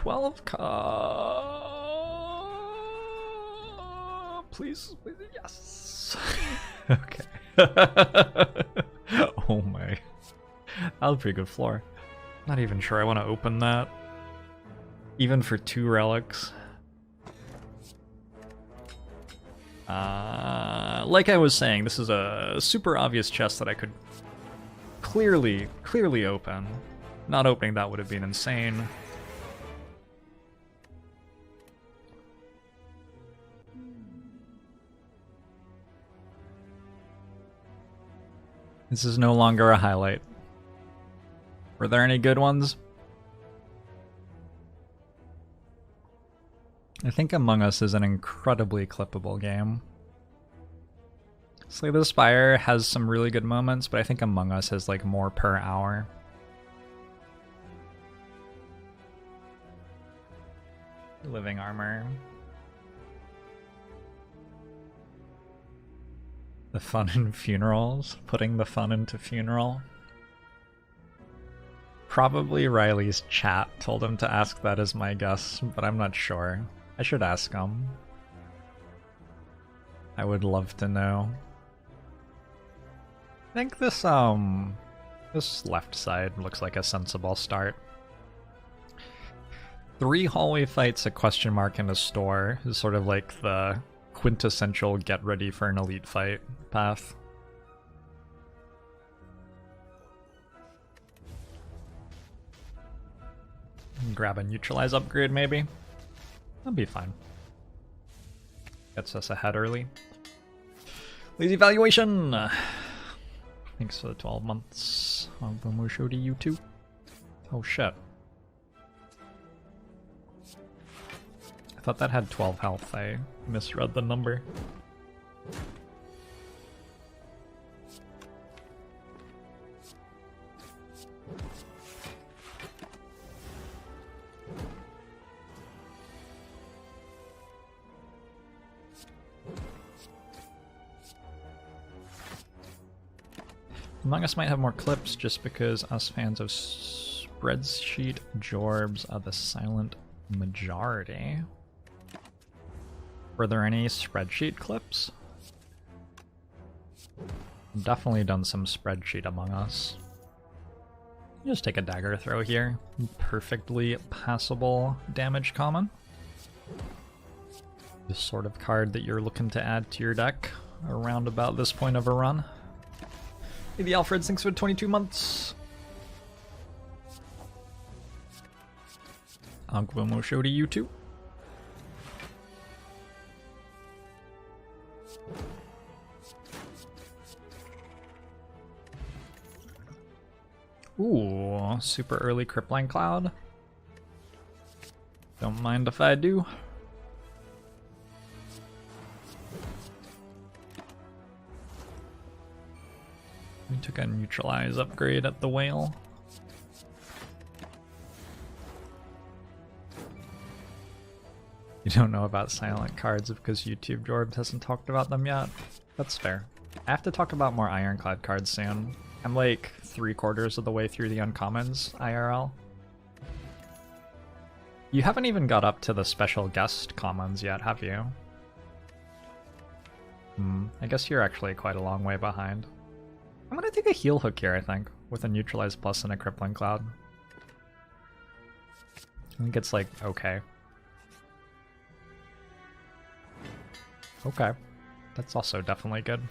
12 please, please, yes. Okay. Oh my. That was a pretty good floor. Not even sure I want to open that. Even for 2 relics. Like I was saying, this is a super obvious chest that I could clearly open. Not opening that would have been insane. This is no longer a highlight. Were there any good ones? I think Among Us is an incredibly clippable game. Slay the Spire has some really good moments, but I think Among Us has like more per hour. Living armor. The fun in funerals. Putting the fun into funeral. Probably Riley's chat told him to ask that as my guess, but I'm not sure. I should ask him. I would love to know. I think this left side looks like a sensible start. 3 hallway fights, a question mark, and a store is sort of like the quintessential get ready for an elite fight path. Grab a neutralize upgrade maybe. That'll be fine. Gets us ahead early. Lazy valuation! Thanks for the 12 months. I'll show to you too. Oh shit. I thought that had 12 health. I misread the number. Among Us might have more clips just because us fans of spreadsheet Jorbs are the silent majority. Were there any spreadsheet clips? Definitely done some spreadsheet Among Us. Just take a dagger throw here. Perfectly passable damage common. The sort of card that you're looking to add to your deck around about this point of a run. Hey, the Alfred, thanks for 22 months. Agwamo show to you too. Ooh, super early Crippling Cloud. Don't mind if I do. We took a neutralize upgrade at the whale. You don't know about silent cards because YouTube Jorbs hasn't talked about them yet. That's fair. I have to talk about more Ironclad cards soon. I'm like 3/4 of the way through the uncommons IRL. You haven't even got up to the special guest commons yet, have you? I guess you're actually quite a long way behind. I'm gonna take a heal hook here, I think, with a neutralize plus and a crippling cloud. I think it's like okay. Okay. That's also definitely good.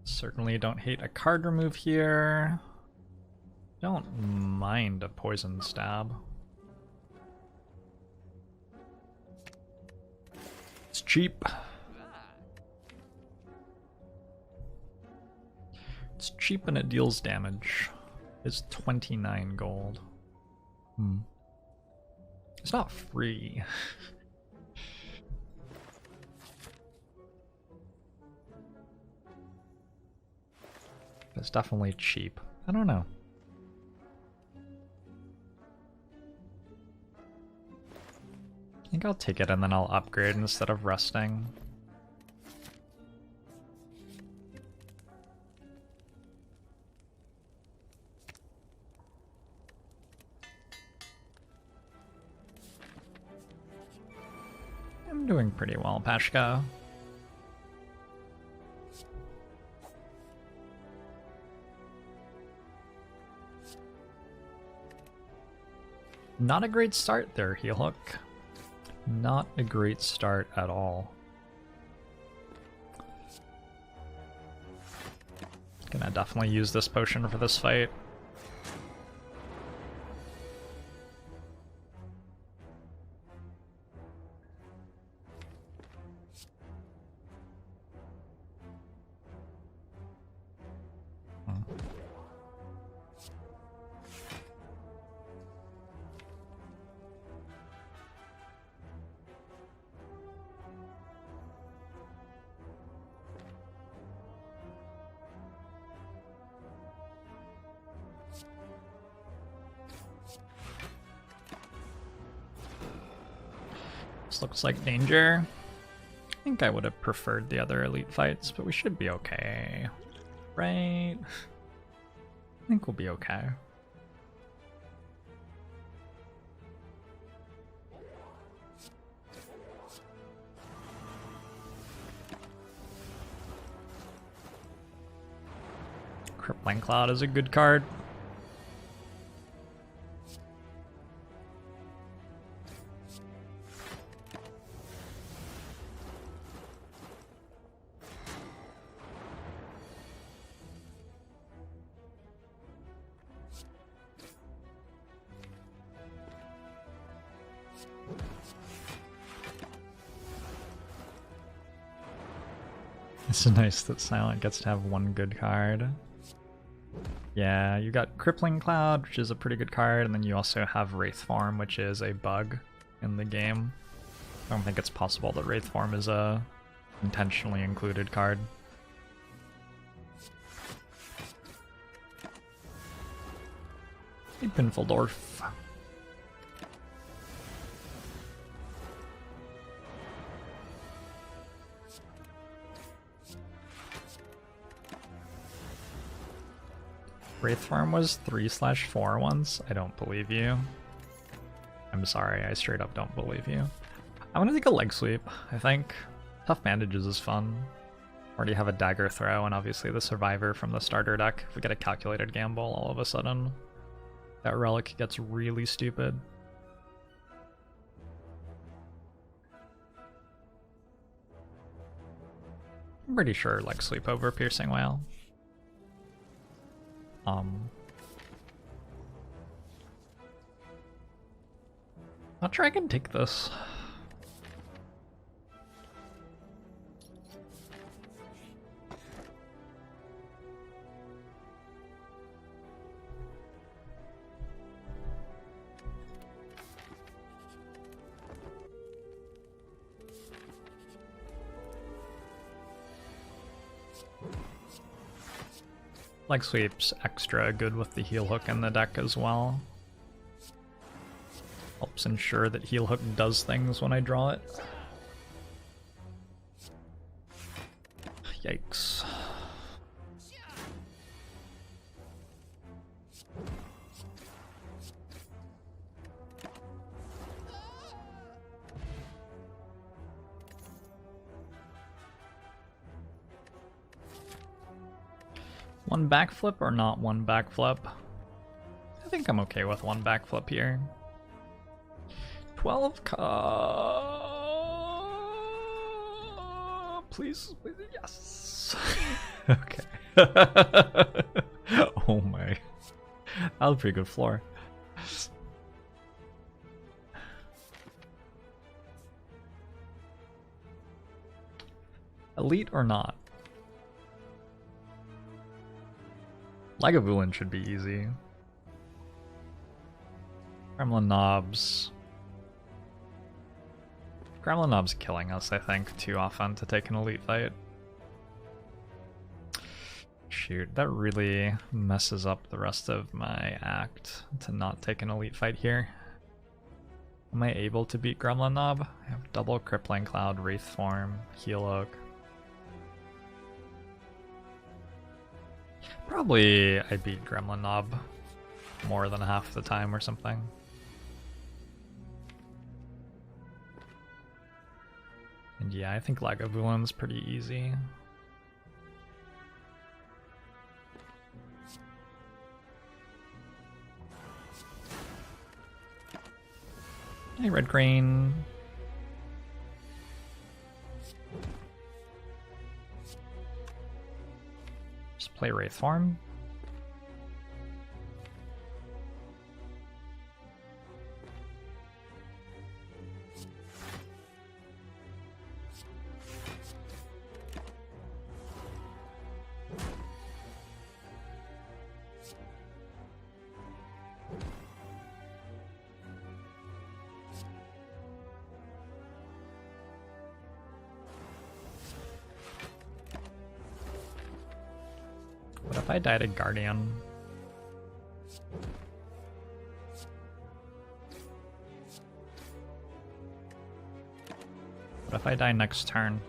Certainly don't hate a card remove here. Don't mind a poison stab. It's cheap. It's cheap and it deals damage. It's 29 gold. It's not free. It's definitely cheap. I don't know. I think I'll take it and then I'll upgrade instead of resting. I'm doing pretty well, Pashka. Not a great start there, heel hook. Not a great start at all. Gonna definitely use this potion for this fight. This looks like danger. I think I would have preferred the other elite fights, but we should be okay. Right? I think we'll be okay. Crippling Cloud is a good card. It's nice that Silent gets to have one good card. Yeah, you got Crippling Cloud, which is a pretty good card, and then you also have Wraithform, which is a bug in the game. I don't think it's possible that Wraithform is a intentionally included card. Hey, Pinfeldorf. Wraithform was 3/4 once? I don't believe you. I'm sorry, I straight up don't believe you. I want to take a leg sweep, I think. Tough Bandages is fun. Already have a dagger throw, and obviously the survivor from the starter deck. If we get a calculated gamble, all of a sudden, that relic gets really stupid. I'm pretty sure leg sweep over Piercing Wail. Not sure I can take this. Leg sweep's extra good with the heel hook in the deck as well. Helps ensure that heel hook does things when I draw it. Yikes. One backflip or not one backflip? I think I'm okay with one backflip here. 12 please, please, yes. Okay. Oh my. That was a pretty good floor. Elite or not? Lagavulin should be easy. Gremlin Knobs. Gremlin Knob's killing us, I think, too often to take an elite fight. Shoot, that really messes up the rest of my act to not take an elite fight here. Am I able to beat Gremlin Knob? I have double Crippling Cloud, Wraithform, Heel Hook. Probably I beat Gremlin Knob more than half the time or something. And yeah, I think Lagavulin's pretty easy. Hey, red green. Just play Wraithform. What if I died a Guardian? What if I die next turn?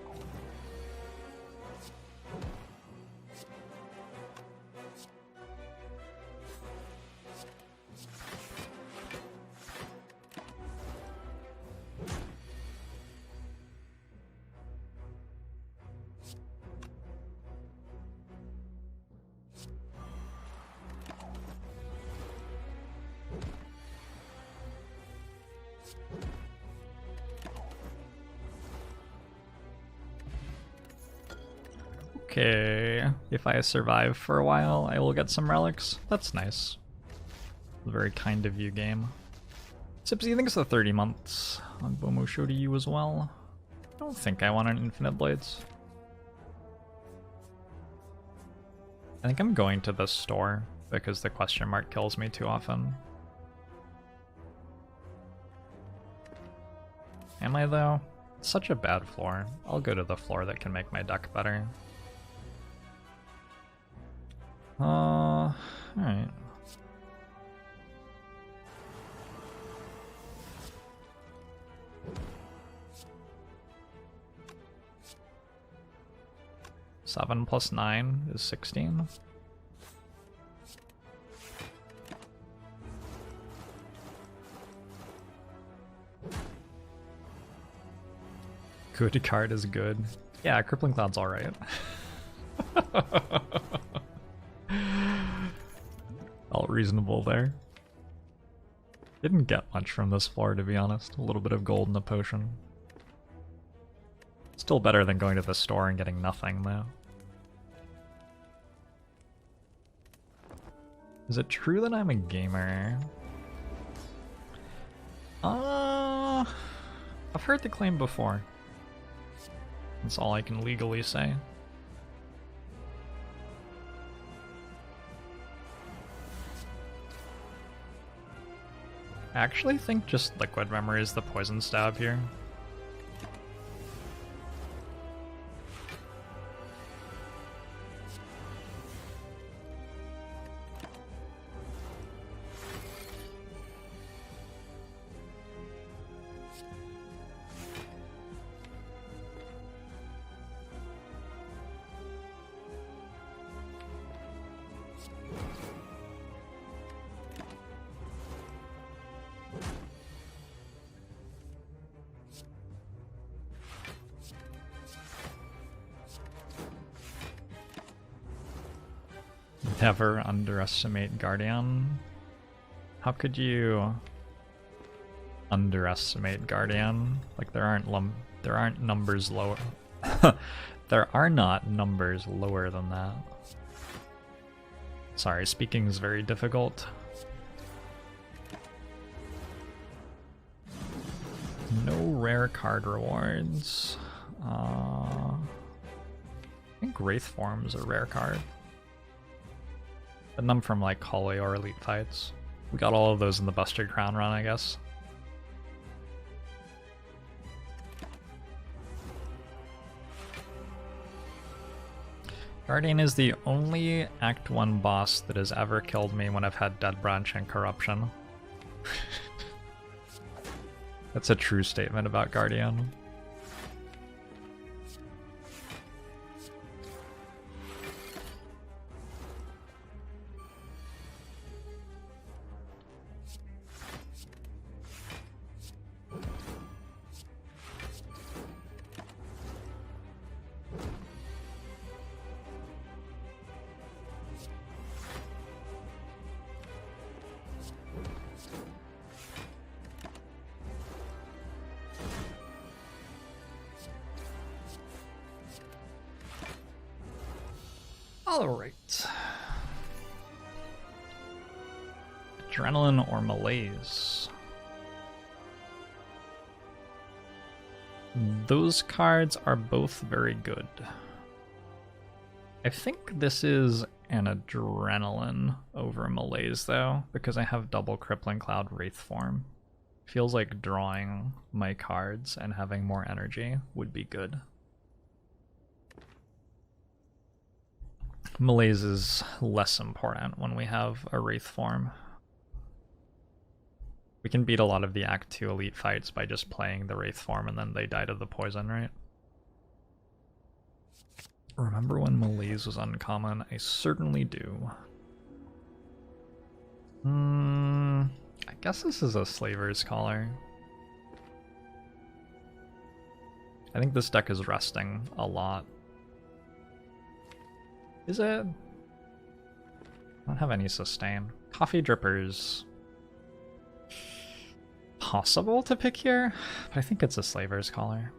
Okay, if I survive for a while, I will get some relics. That's nice. Very kind of you, game. Sipsy, thanks for 30 months. Agbomo show to you as well. I don't think I want an Infinite Blades. I think I'm going to the store because the question mark kills me too often. Am I though? It's such a bad floor. I'll go to the floor that can make my deck better. Alright. Seven plus 9 is 16. Good card is good. Yeah, Crippling Cloud's alright. All reasonable there. Didn't get much from this floor, to be honest. A little bit of gold and a potion. Still better than going to the store and getting nothing, though. Is it true that I'm a gamer? I've heard the claim before. That's all I can legally say. I actually think just Liquid Memory is the poison stab here. Never underestimate Guardian. How could you underestimate Guardian? Like there aren't numbers lower. There are not numbers lower than that. Sorry, speaking is very difficult. No rare card rewards. I think Wraithform is a rare card. And them from like Holy or Elite fights. We got all of those in the Busted Crown run, I guess. Guardian is the only Act 1 boss that has ever killed me when I've had Dead Branch and Corruption. That's a true statement about Guardian. Alright. Adrenaline or malaise? Those cards are both very good. I think this is an adrenaline over malaise though, because I have double crippling cloud Wraithform. Feels like drawing my cards and having more energy would be good. Malaise is less important when we have a Wraithform. We can beat a lot of the Act 2 elite fights by just playing the Wraithform and then they die to the poison, right? Remember when malaise was uncommon? I certainly do. I guess this is a Slaver's Collar. I think this deck is resting a lot. Is it? I don't have any sustain. Coffee Drippers. Possible to pick here, but I think it's a Slaver's Collar.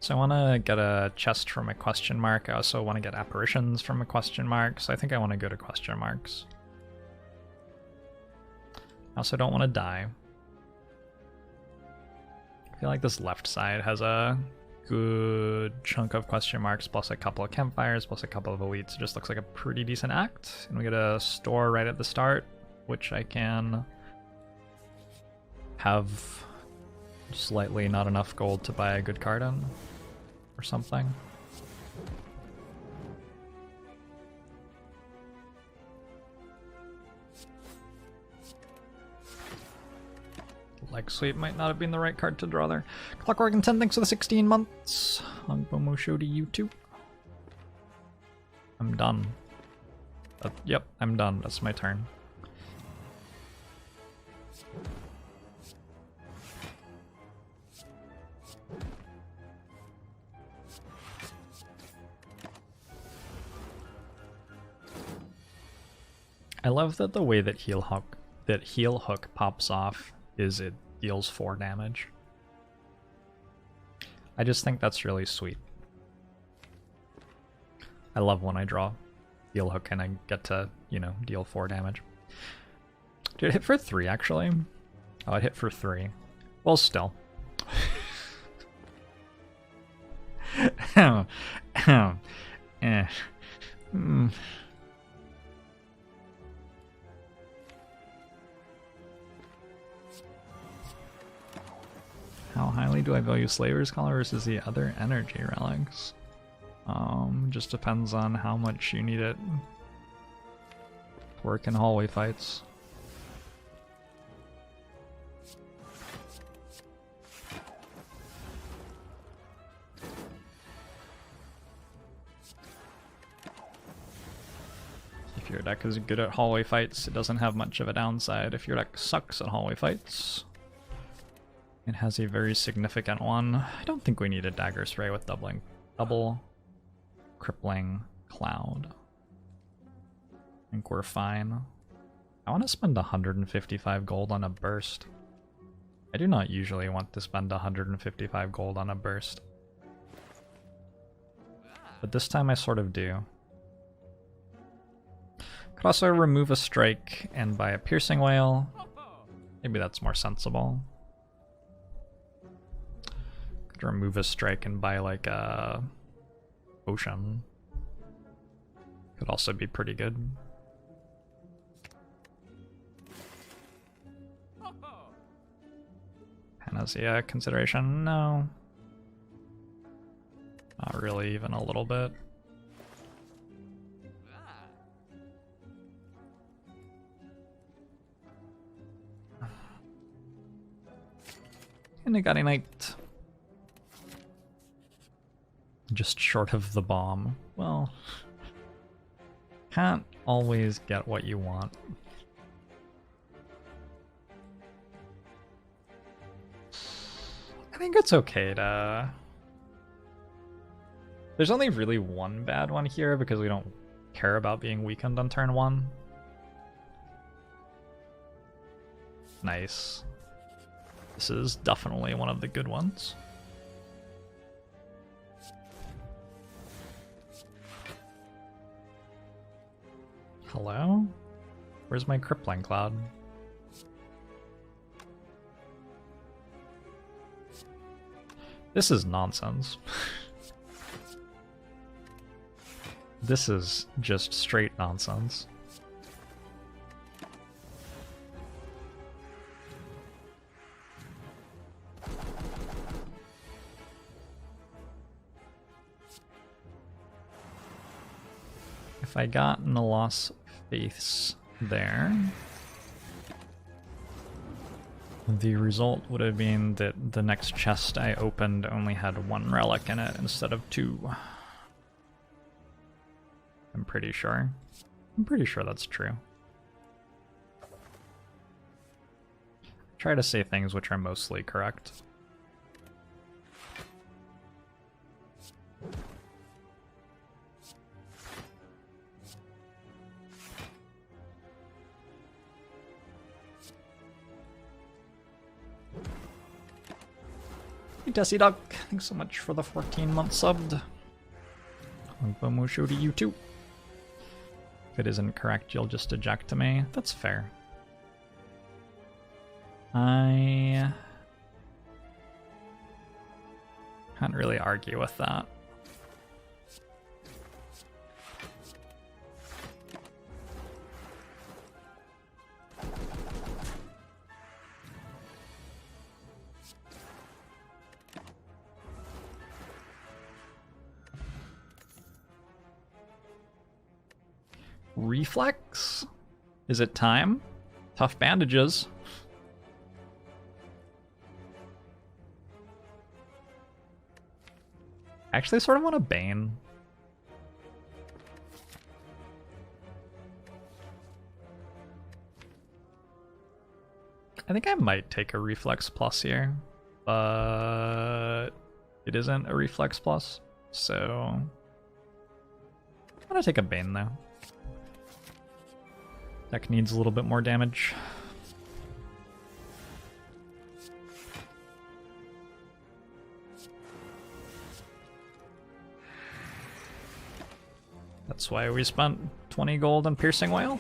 So I want to get a chest from a question mark. I also want to get apparitions from a question mark, so I think I want to go to question marks. I also don't want to die. I feel like this left side has a good chunk of question marks, plus a couple of campfires, plus a couple of elites. It just looks like a pretty decent act. And we get a store right at the start, which I can have slightly not enough gold to buy a good card in, or something. Leg sweep might not have been the right card to draw there. Clockwork and 10, thanks for the 16 months. Hongbomo show to you too. I'm done. Yep, I'm done. That's my turn. I love that the way that Heel Hook pops off is it deals 4 damage. I just think that's really sweet. I love when I draw Heel Hook and I get to, you know, deal 4 damage. Did it hit for 3 actually? Oh, it hit for 3. Well, still. How highly do I value Slaver's Collar versus the other energy relics? Just depends on how much you need it to work in hallway fights. If your deck is good at hallway fights, it doesn't have much of a downside. If your deck sucks at hallway fights, it has a very significant one. I don't think we need a dagger spray with double crippling cloud. I think we're fine. I want to spend 155 gold on a burst. I do not usually want to spend 155 gold on a burst, but this time I sort of do. Could also remove a strike and buy a piercing whale. Maybe that's more sensible. Could remove a strike and buy like a ocean. Could also be pretty good. Panacea consideration? No. Not really, even a little bit. And I got a knight. Just short of the bomb. Well, can't always get what you want. I think it's okay to There's only really one bad one here because we don't care about being weakened on turn 1. Nice. This is definitely one of the good ones. Hello? Where's my crippling cloud? This is nonsense. This is just straight nonsense. If I got in the loss of faiths there, the result would have been that the next chest I opened only had 1 relic in it instead of 2. I'm pretty sure. I'm pretty sure that's true. Try to say things which are mostly correct. Hey, Desi Duck, thanks so much for the 14-month subbed. Mushu to you too. If it isn't correct, you'll just eject to me. That's fair. I can't really argue with that. Reflex? Is it time? Tough bandages. I actually sort of want a Bane. I think I might take a Reflex Plus here, but it isn't a Reflex Plus, so I'm gonna take a Bane though. Deck needs a little bit more damage. That's why we spent 20 gold on Piercing Whale.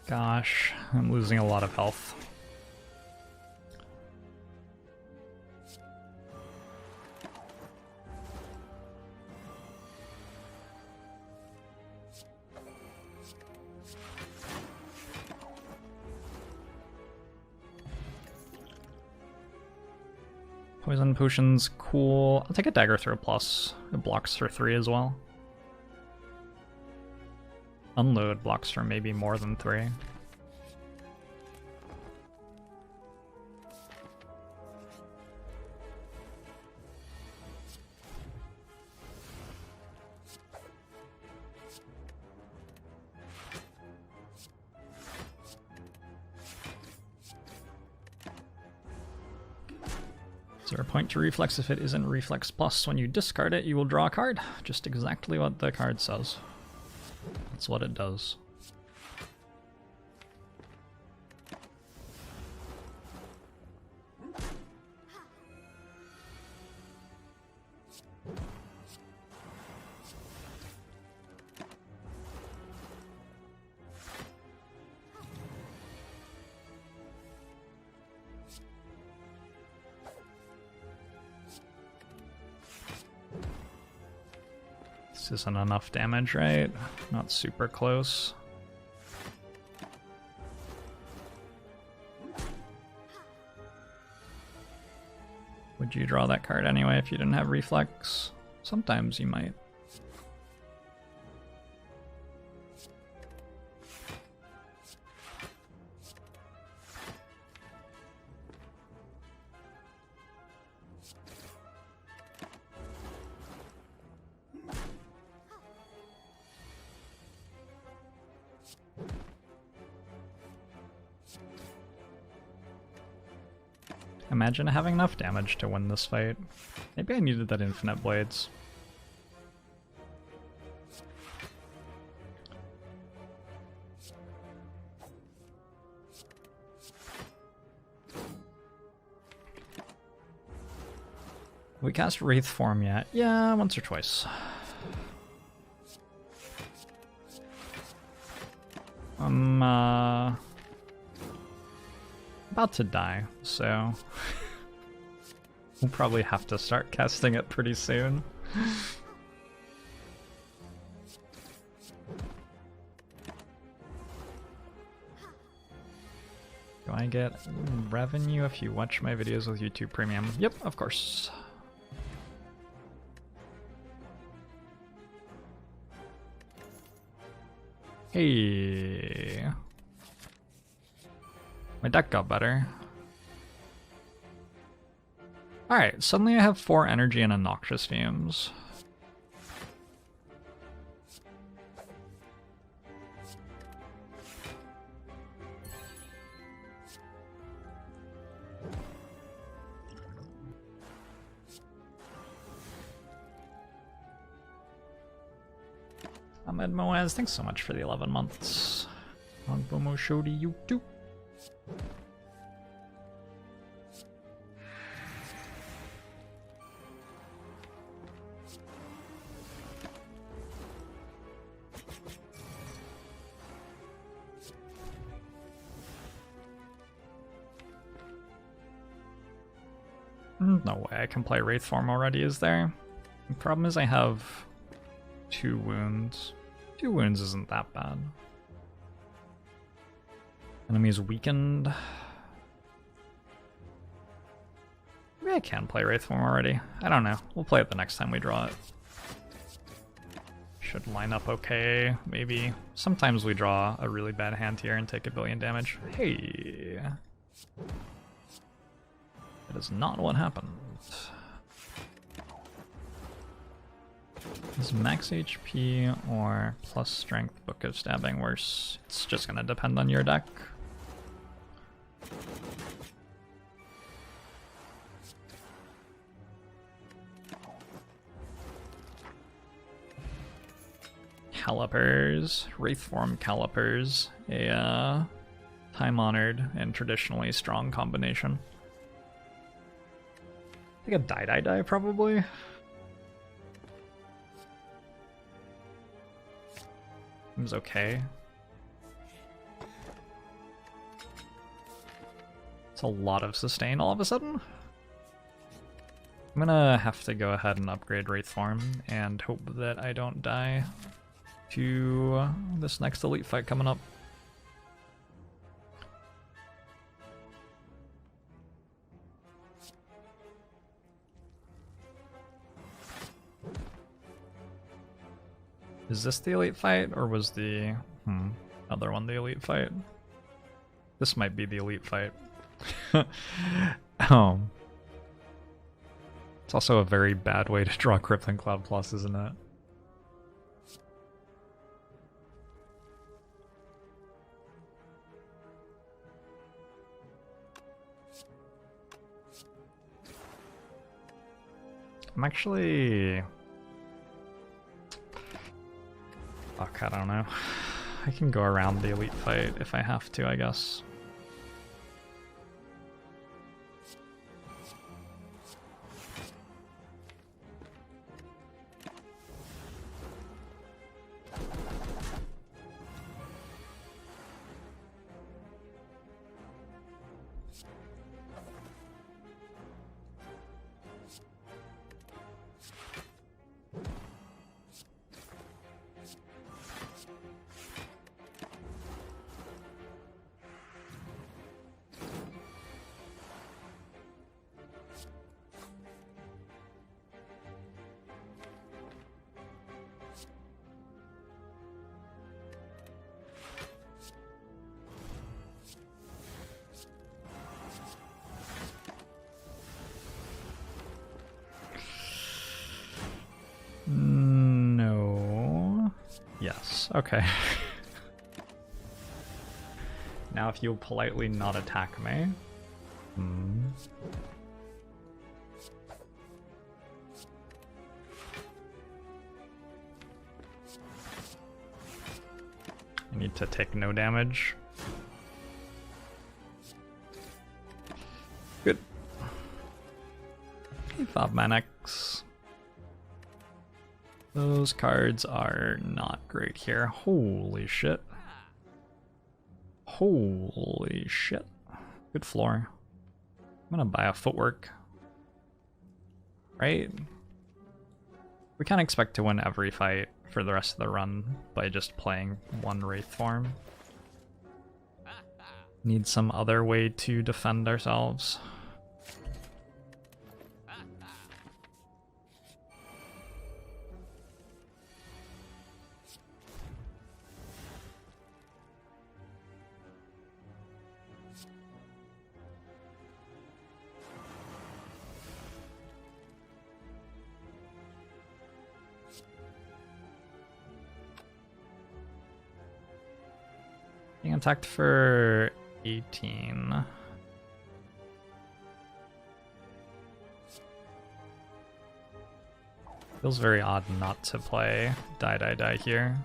Gosh, I'm losing a lot of health. Poison potions, cool. I'll take a dagger throw plus. It blocks for 3 as well. Unload blocks for maybe more than 3. Is there a point to reflex? If it isn't reflex plus, when you discard it, you will draw a card. Just exactly what the card says. That's what it does. This isn't enough damage, right? Not super close. Would you draw that card anyway if you didn't have reflex? Sometimes you might. Imagine having enough damage to win this fight. Maybe I needed that infinite blades. We cast Wraithform yet? Yeah, once or twice. I'm about to die, so we'll probably have to start casting it pretty soon. Do I get revenue if you watch my videos with YouTube Premium? Yep, of course. Hey. My deck got better. Alright, suddenly I have 4 energy and a Noxious Fumes. Ahmed Moaz, thanks so much for the 11 months. Agbomo show to you too. No way I can play Wraithform already, is there? The problem is I have 2 wounds. 2 wounds isn't that bad. Enemy is weakened. Maybe I can play Wraithform already. I don't know. We'll play it the next time we draw it. Should line up okay, maybe. Sometimes we draw a really bad hand here and take 1 billion damage. Hey! That is not what happened. Is max HP or plus strength Book of Stabbing worse? It's just gonna depend on your deck. Calipers, Wraithform Calipers, a time-honored and traditionally strong combination. I think a die probably. Seems okay. It's a lot of sustain all of a sudden. I'm gonna have to go ahead and upgrade Wraithform and hope that I don't die to this next elite fight coming up. Is this the elite fight, or was the other one the elite fight? This might be the elite fight. It's also a very bad way to draw Crippling Cloud Plus, isn't it? I'm actually... Fuck, I don't know. I can go around the elite fight if I have to, I guess. Jorbs. Okay. Now if you'll politely not attack me. I need to take no damage. Good. 5 Manix. Those cards are not great here. Holy shit. Holy shit. Good floor. I'm gonna buy a footwork. Right? We can't expect to win every fight for the rest of the run by just playing one Wraithform. Need some other way to defend ourselves. Being attacked for 18. Feels very odd not to play die here.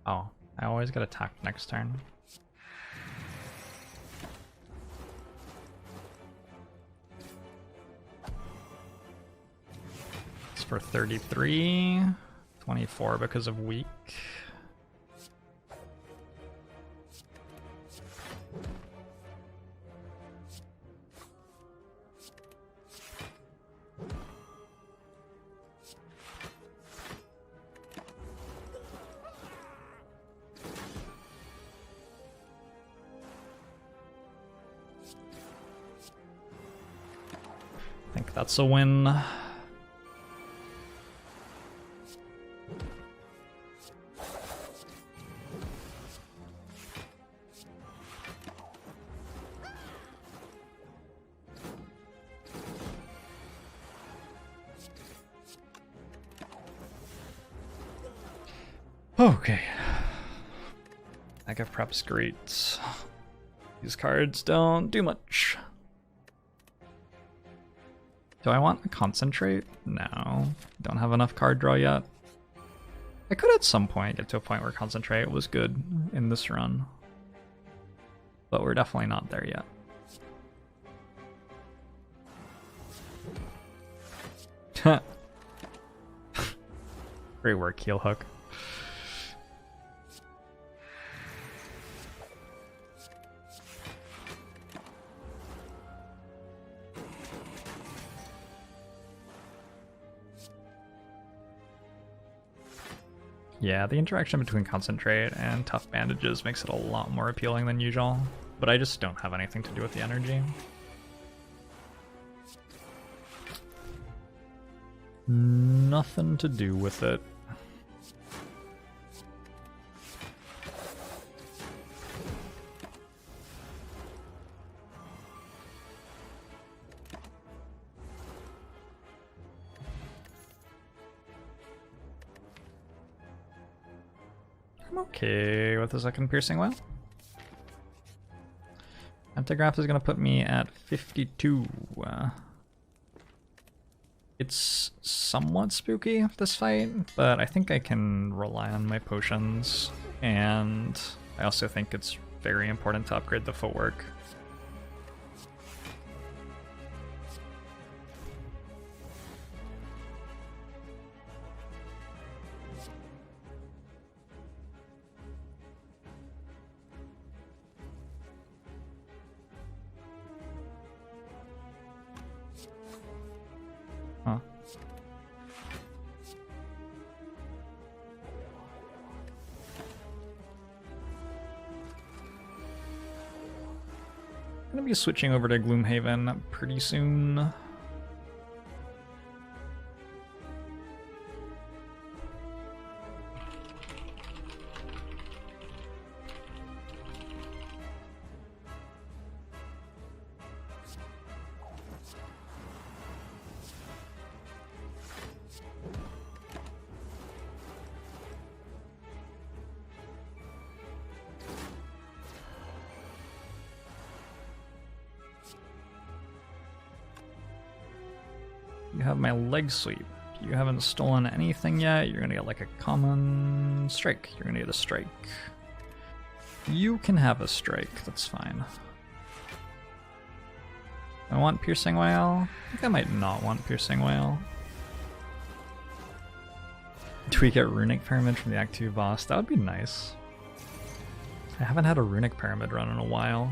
Oh, I always get attacked next turn. It's for 33, 24 because of weak. I think that's a win. Okay. Mega prep's great. These cards don't do much. Do I want to concentrate? No. Don't have enough card draw yet. I could at some point get to a point where concentrate was good in this run. But we're definitely not there yet. Great work, heel hook. Yeah, the interaction between concentrate and tough bandages makes it a lot more appealing than usual, but I just don't have anything to do with the energy. Nothing to do with it. I'm okay with the second piercing well. Antigraph is going to put me at 52. It's somewhat spooky, this fight, but I think I can rely on my potions, and I also think it's very important to upgrade the footwork. Huh. I'm gonna be switching over to Gloomhaven pretty soon. You have my leg sweep. You haven't stolen anything yet. You're gonna get like a common strike. You're gonna get a strike. You can have a strike, that's fine. I want Piercing Wail. I think I might not want Piercing Wail. Do we get Runic Pyramid from the Act 2 boss? That would be nice. I haven't had a Runic Pyramid run in a while.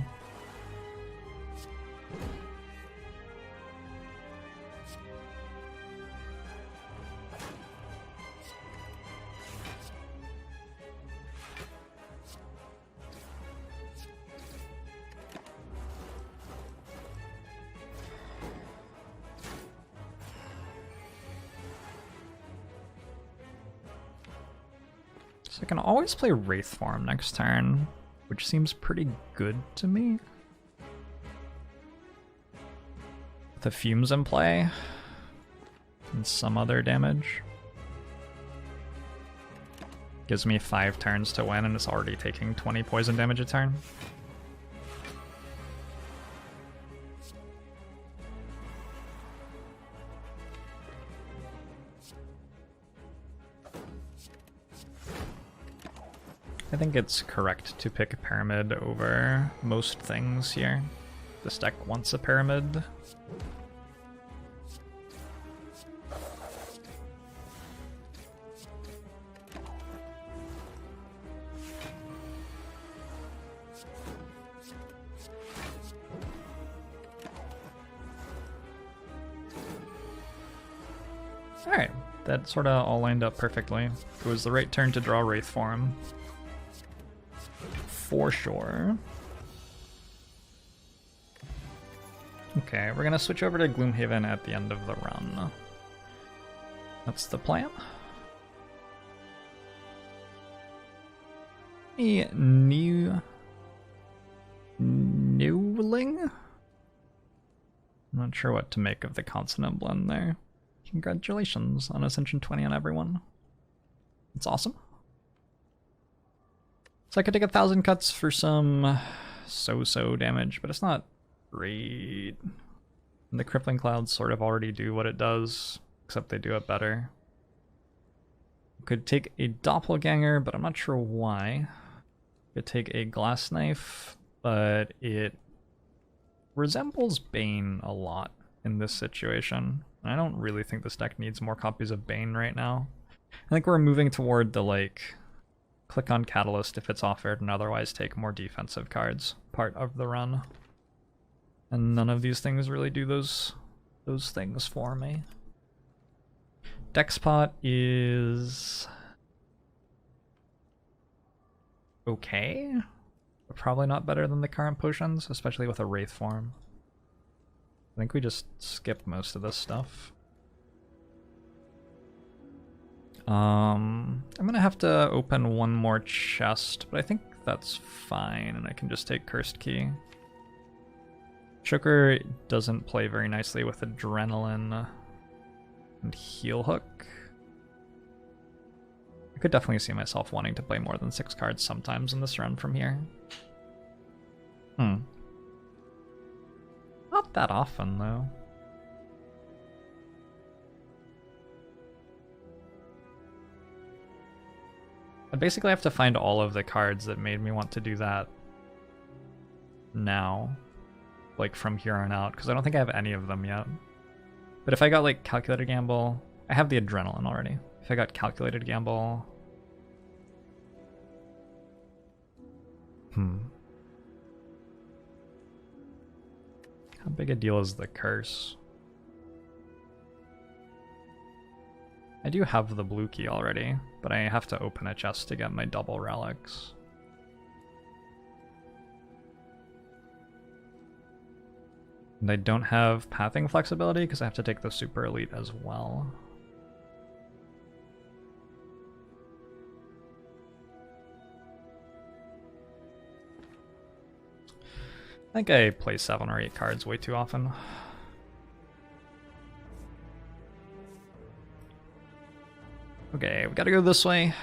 So I can always play Wraithform next turn, which seems pretty good to me. The Fumes in play, and some other damage. Gives me 5 turns to win, and it's already taking 20 poison damage a turn. I think it's correct to pick a Pyramid over most things here. This deck wants a Pyramid. Alright, that sort of all lined up perfectly. It was the right turn to draw Wraithform. For sure. Okay, we're gonna switch over to Gloomhaven at the end of the run. That's the plan. A newling? I'm not sure what to make of the consonant blend there. Congratulations on Ascension 20 on everyone. It's awesome. So I could take 1,000 cuts for some so-so damage, but it's not great. And the Crippling Clouds sort of already do what it does, except they do it better. Could take a Doppelganger, but I'm not sure why. Could take a Glass Knife, but it resembles Bane a lot in this situation. I don't really think this deck needs more copies of Bane right now. I think we're moving toward the, like, click on Catalyst if it's offered and otherwise take more defensive cards part of the run. And none of these things really do those things for me. Dexpot is okay, but probably not better than the current potions, especially with a Wraithform. I think we just skip most of this stuff. I'm gonna have to open one more chest, but I think that's fine, and I can just take Cursed Key. Choker doesn't play very nicely with Adrenaline and Heel Hook. I could definitely see myself wanting to play more than 6 cards sometimes in this run from here. Not that often, though. I basically have to find all of the cards that made me want to do that now, like from here on out, because I don't think I have any of them yet. But if I got like Calculated Gamble, I have the Adrenaline already. If I got Calculated Gamble... How big a deal is the Curse? I do have the blue key already, but I have to open a chest to get my double relics. And I don't have pathing flexibility because I have to take the super elite as well. I think I play 7 or 8 cards way too often. Okay, we gotta go this way.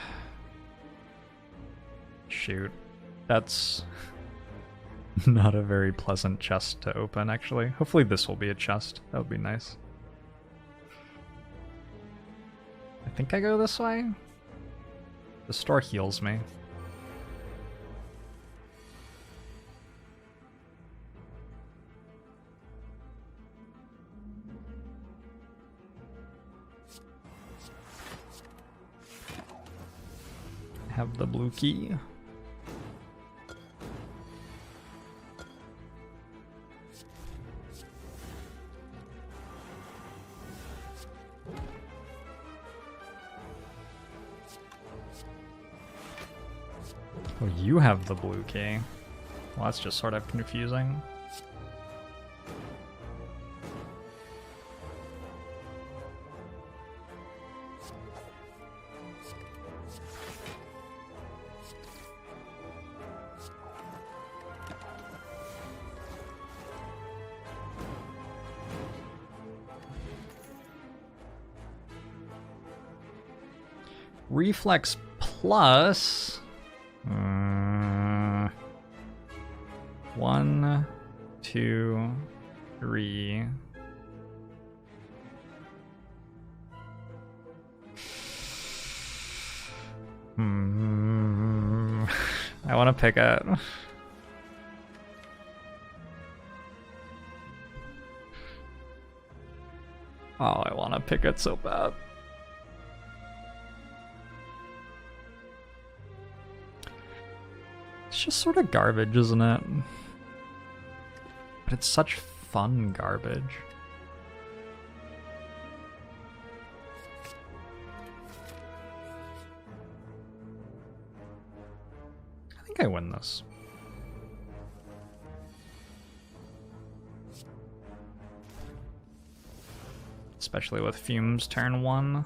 Shoot. That's not a very pleasant chest to open, actually. Hopefully this will be a chest. That would be nice. I think I go this way. The store heals me. I have the blue key. Oh, you have the blue key. Well, that's just sort of confusing. Reflex plus... 1, 2, 3. I want to pick it. Oh, I want to pick it so bad. It's just sort of garbage, isn't it? But it's such fun garbage. I think I win this. Especially with Fumes turn 1.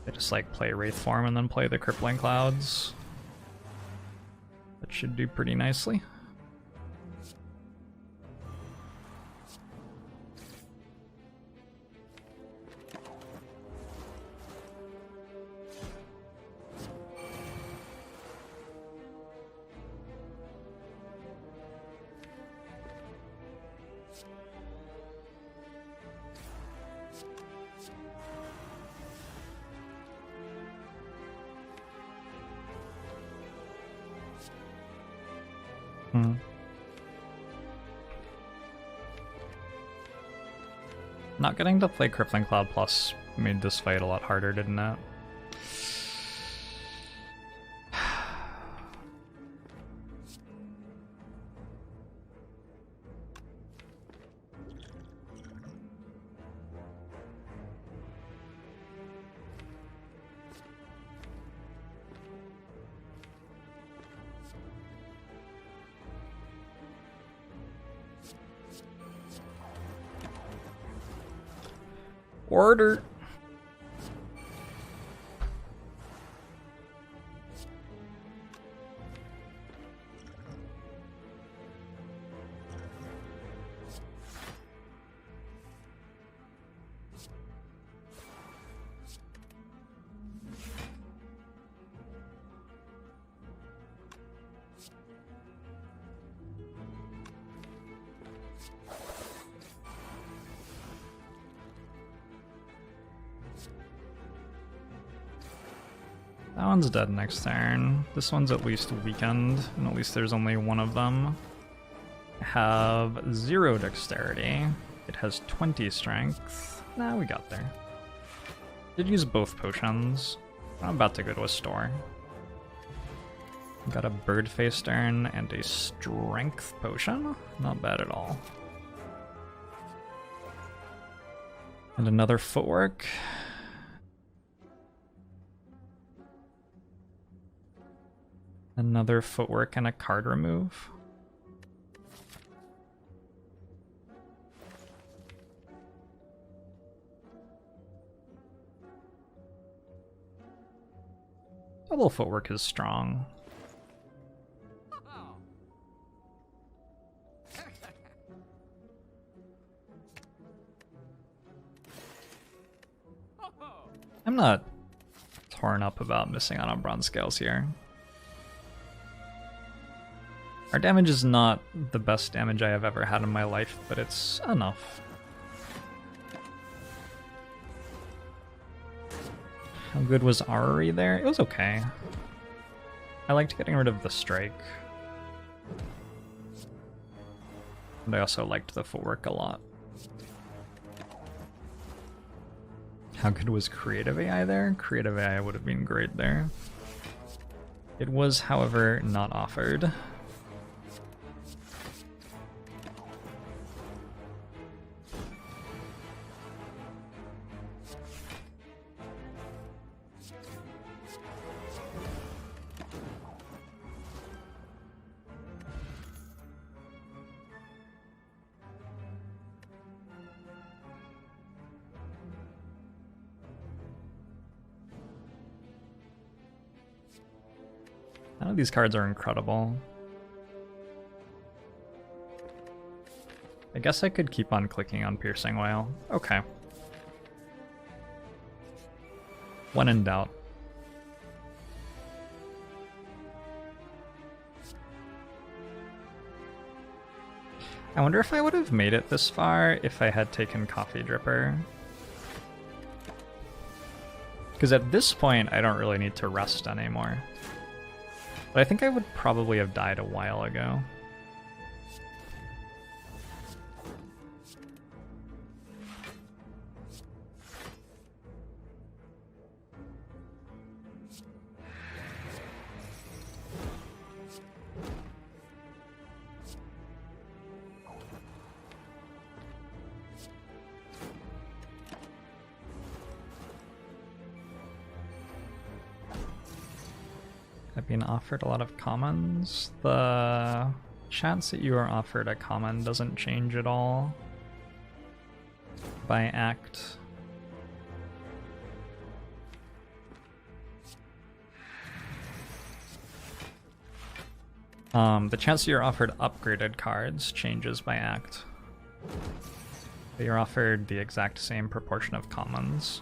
I just like play Wraithform and then play the Crippling Clouds. That should do pretty nicely. Not getting to play Crippling Cloud Plus made this fight a lot harder, didn't it? Order. That one's dead next turn. This one's at least weakened, and at least there's only one of them. I have 0 dexterity. It has 20 strength. Nah, we got there. Did use both potions. I'm about to go to a store. Got a bird face turn and a strength potion. Not bad at all. And another footwork. Another footwork and a card remove. Double footwork is strong. I'm not torn up about missing out on bronze scales here. Our damage is not the best damage I have ever had in my life, but it's enough. How good was Ari there? It was okay. I liked getting rid of the strike. And I also liked the footwork a lot. How good was creative AI there? Creative AI would have been great there. It was, however, not offered. None of these cards are incredible. I guess I could keep on clicking on Piercing Wail. Okay. When in doubt. I wonder if I would have made it this far if I had taken Coffee Dripper. Because at this point, I don't really need to rest anymore. But I think I would probably have died a while ago. Being offered a lot of commons. The chance that you are offered a common doesn't change at all by act. The chance that you're offered upgraded cards changes by act. But you're offered the exact same proportion of commons.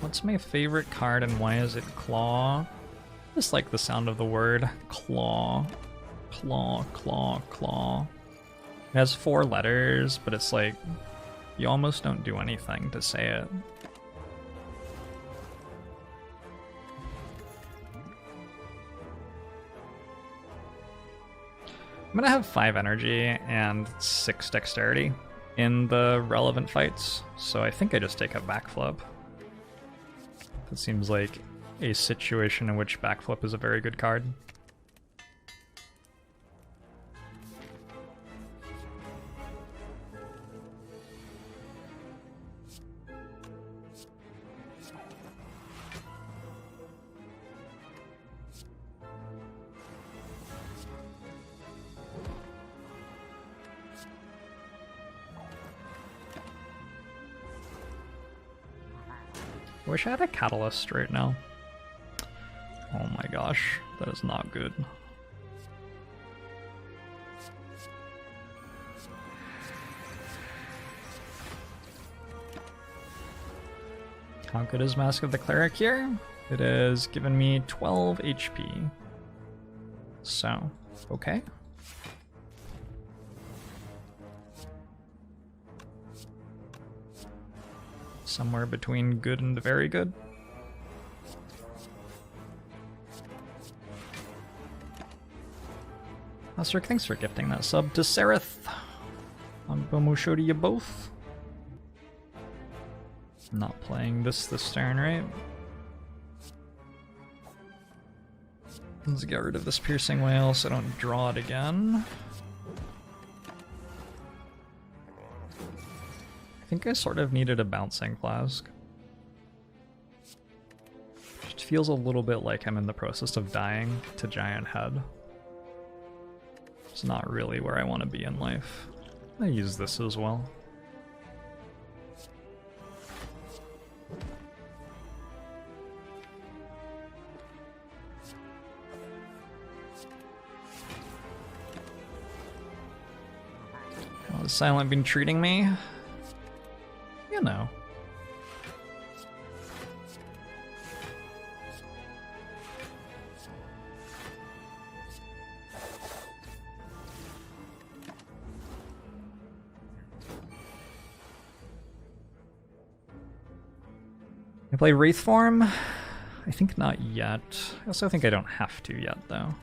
What's my favorite card and why is it Claw? Just like the sound of the word claw. Claw, claw, claw. It has 4 letters, but it's like you almost don't do anything to say it. I'm gonna have 5 energy and 6 dexterity in the relevant fights, so I think I just take a backflip. It seems like a situation in which backflip is a very good card. I wish I had a catalyst right now. Oh my gosh, that is not good. How good is Mask of the Cleric here? It has given me 12 HP. So, okay. Somewhere between good and very good. Asterisk, thanks for gifting that sub to Sereth. On Bomusho to you both. Not playing this turn, right? Let's get rid of this Piercing Wail so I don't draw it again. I think I sort of needed a Bouncing Flask. It feels a little bit like I'm in the process of dying to Giant Head. It's not really where I want to be in life. I use this as well. How's Silent been treating me? You know. I play Wraithform? I think not yet. I also think I don't have to yet, though.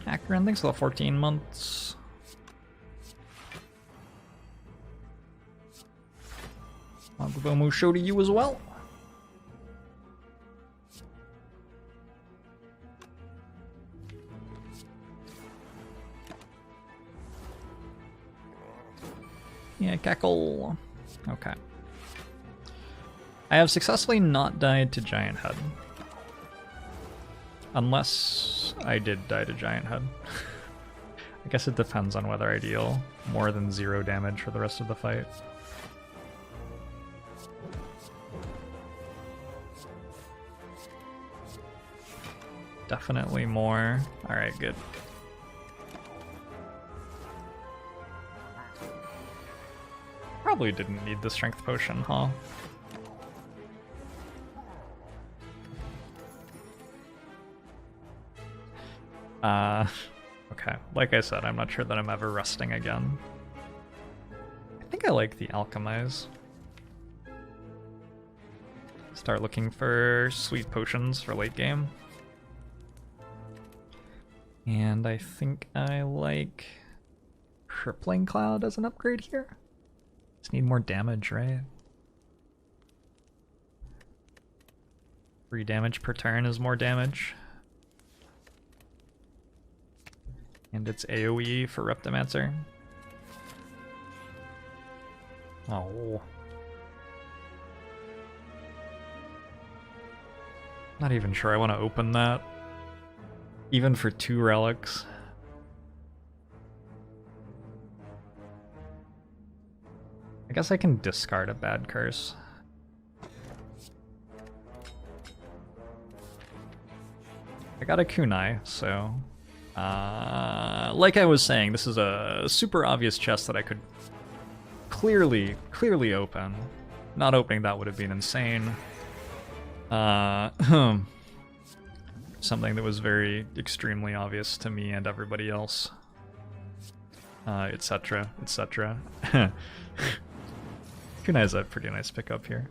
Akron, thanks for the 14 months. Agubomu show to you as well. Yeah, cackle. Okay. I have successfully not died to Giant Head. Unless I did die to Giant Head. I guess it depends on whether I deal more than 0 damage for the rest of the fight. Definitely more. Alright, good. Probably didn't need the strength potion, huh? Okay. Like I said, I'm not sure that I'm ever resting again. I think I like the alchemize. Start looking for sweet potions for late game. And I think I like Crippling Cloud as an upgrade here. Just need more damage, right? 3 damage per turn is more damage. And it's AoE for Reptomancer. Oh. Not even sure I want to open that. Even for 2 relics. I guess I can discard a bad curse. I got a kunai, so... like I was saying, this is a super obvious chest that I could clearly open. Not opening that would have been insane. Something that was very extremely obvious to me and everybody else. Etc. etc. Kunai is a pretty nice pickup here.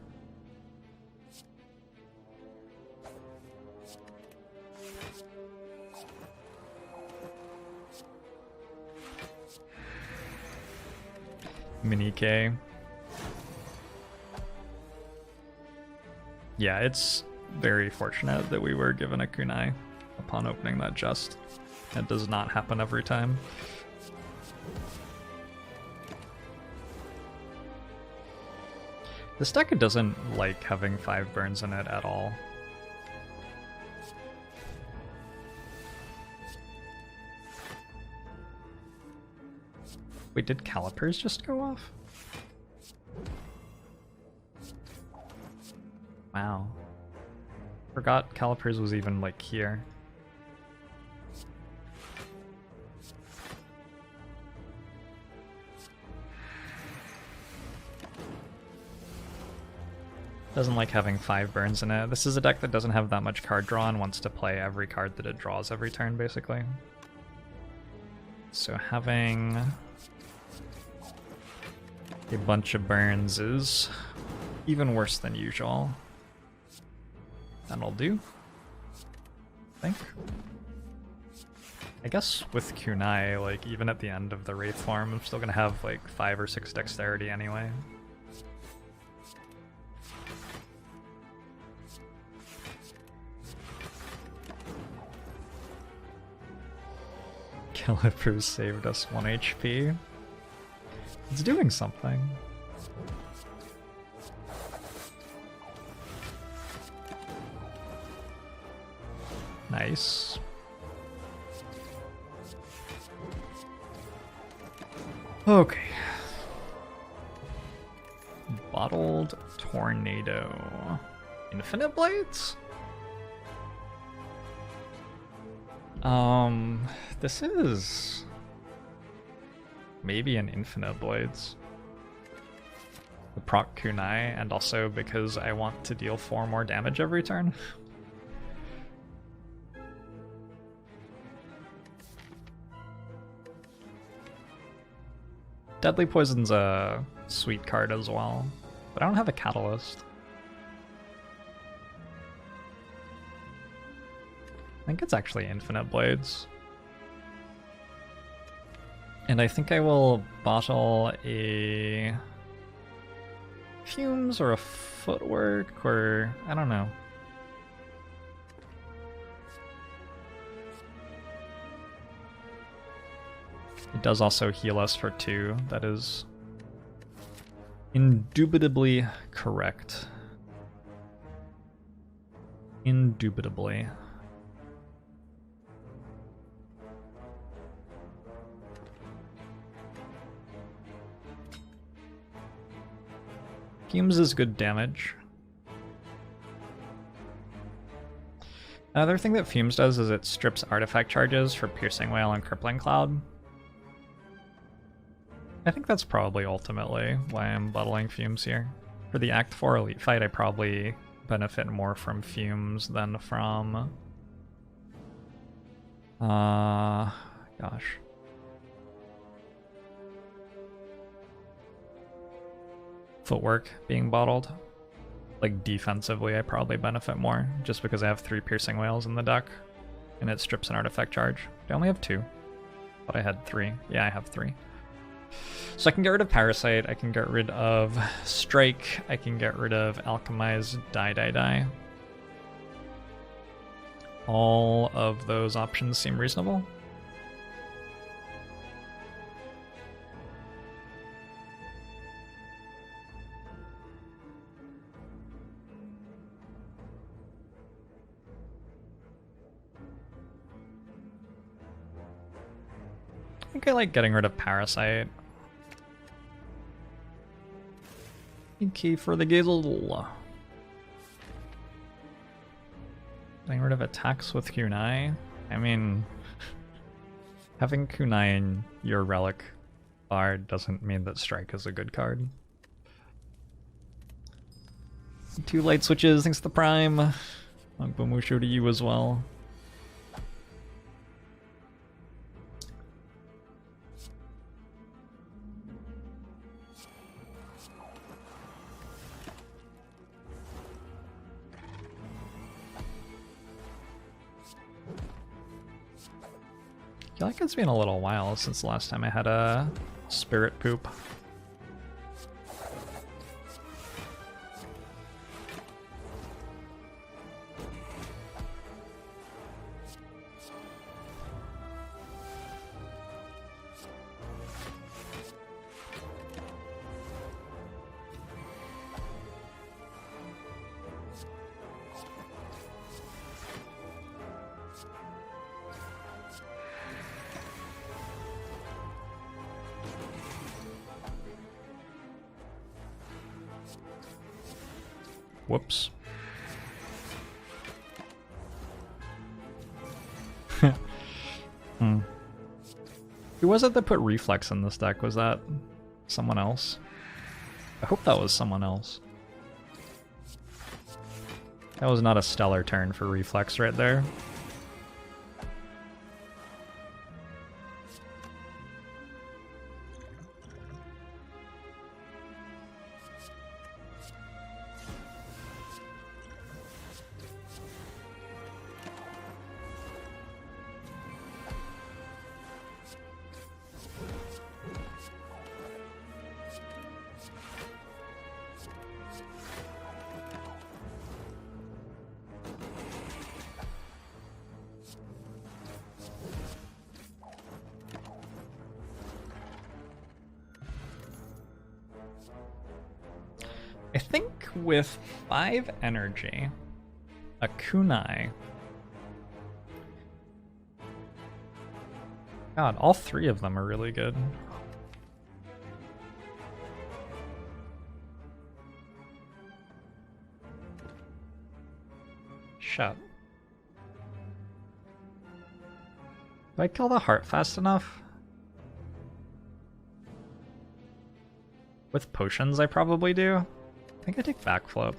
Mini K. Yeah, it's very fortunate that we were given a kunai upon opening that chest. It does not happen every time. This deck doesn't like having 5 burns in it at all. Wait, did calipers just go off? Wow. Forgot calipers was even like here. Doesn't like having 5 burns in it. This is a deck that doesn't have that much card draw and wants to play every card that it draws every turn, basically. So having a bunch of burns is even worse than usual. That'll do, I think. I guess with kunai, like even at the end of the Wraithform, I'm still gonna have like 5 or 6 dexterity anyway. Calipers saved us 1 HP. It's doing something. Nice. Okay. Bottled Tornado. Infinite Blades? This is maybe an Infinite Blades. The proc kunai, and also because I want to deal 4 more damage every turn. Deadly Poison's a sweet card as well, but I don't have a catalyst. I think it's actually Infinite Blades. And I think I will bottle a Fumes or a Footwork, or I don't know. It does also heal us for 2. That is indubitably correct. Indubitably. Fumes is good damage. Another thing that Fumes does is it strips artifact charges for Piercing Wail and Crippling Cloud. I think that's probably ultimately why I'm bottling Fumes here. For the Act 4 Elite fight, I probably benefit more from Fumes than from... gosh. Footwork being bottled. Like, defensively, I probably benefit more, just because I have 3 Piercing Wails in the deck, and it strips an artifact charge. I only have 2, but I had 3. Yeah, I have 3. So I can get rid of Parasite, I can get rid of Strike, I can get rid of Alchemize, Die. All of those options seem reasonable. I think I like getting rid of Parasite. Key for the Gazel. Getting rid of attacks with kunai. I mean, having kunai in your relic bar doesn't mean that Strike is a good card. 2 light switches, thanks to the Prime. Agbomusho to you as well. I feel like it's been a little while since the last time I had a Spirit Poop. Whoops. Who was it that put Reflex in this deck? Was that someone else? I hope that was someone else. That was not a stellar turn for Reflex right there. I think with 5 energy, a kunai. God, all 3 of them are really good. Shut. Do I kill the heart fast enough? With potions, I probably do. I think I take backflip.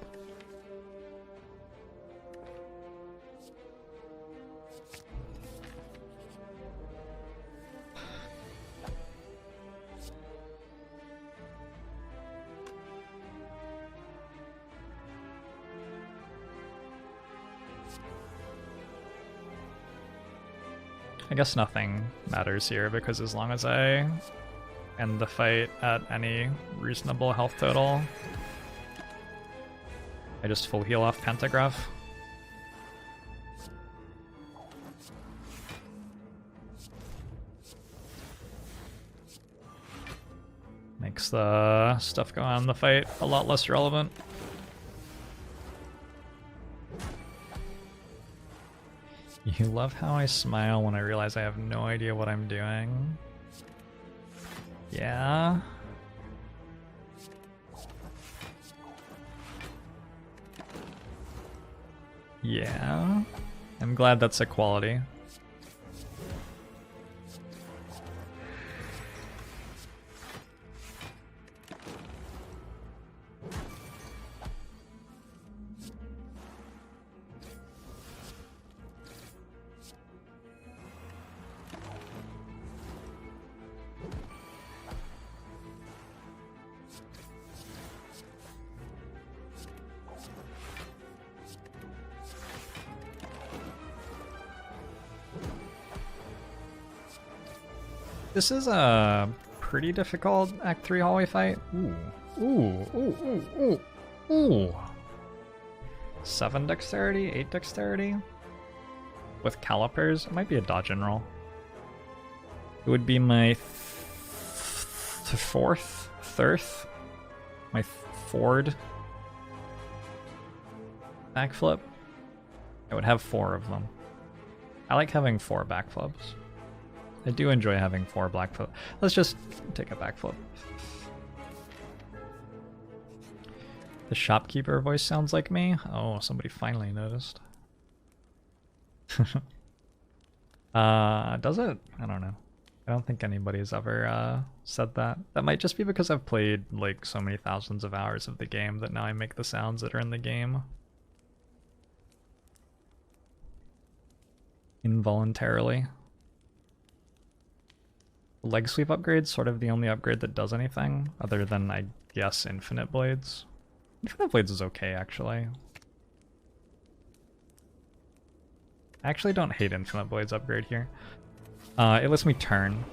I guess nothing matters here because as long as I end the fight at any reasonable health total, I just full heal off Pentagraph. Makes the stuff going on in the fight a lot less relevant. You love how I smile when I realize I have no idea what I'm doing. Yeah. Yeah. I'm glad that's a quality. This is a pretty difficult Act 3 hallway fight. Ooh. Ooh, ooh, ooh, ooh, ooh. 7 dexterity, 8 dexterity. With calipers, it might be a dodge and roll. It would be my fourth, my Ford backflip. I would have 4 of them. I like having 4 backflips. I do enjoy having 4 backflip. Let's just take a backflip. The shopkeeper voice sounds like me. Oh, somebody finally noticed. Does it? I don't know. I don't think anybody's ever said that. That might just be because I've played like so many thousands of hours of the game that now I make the sounds that are in the game involuntarily. The leg sweep upgrade's sort of the only upgrade that does anything, other than, I guess, Infinite Blades. Infinite Blades is okay, actually. I actually don't hate Infinite Blades upgrade here. It lets me turn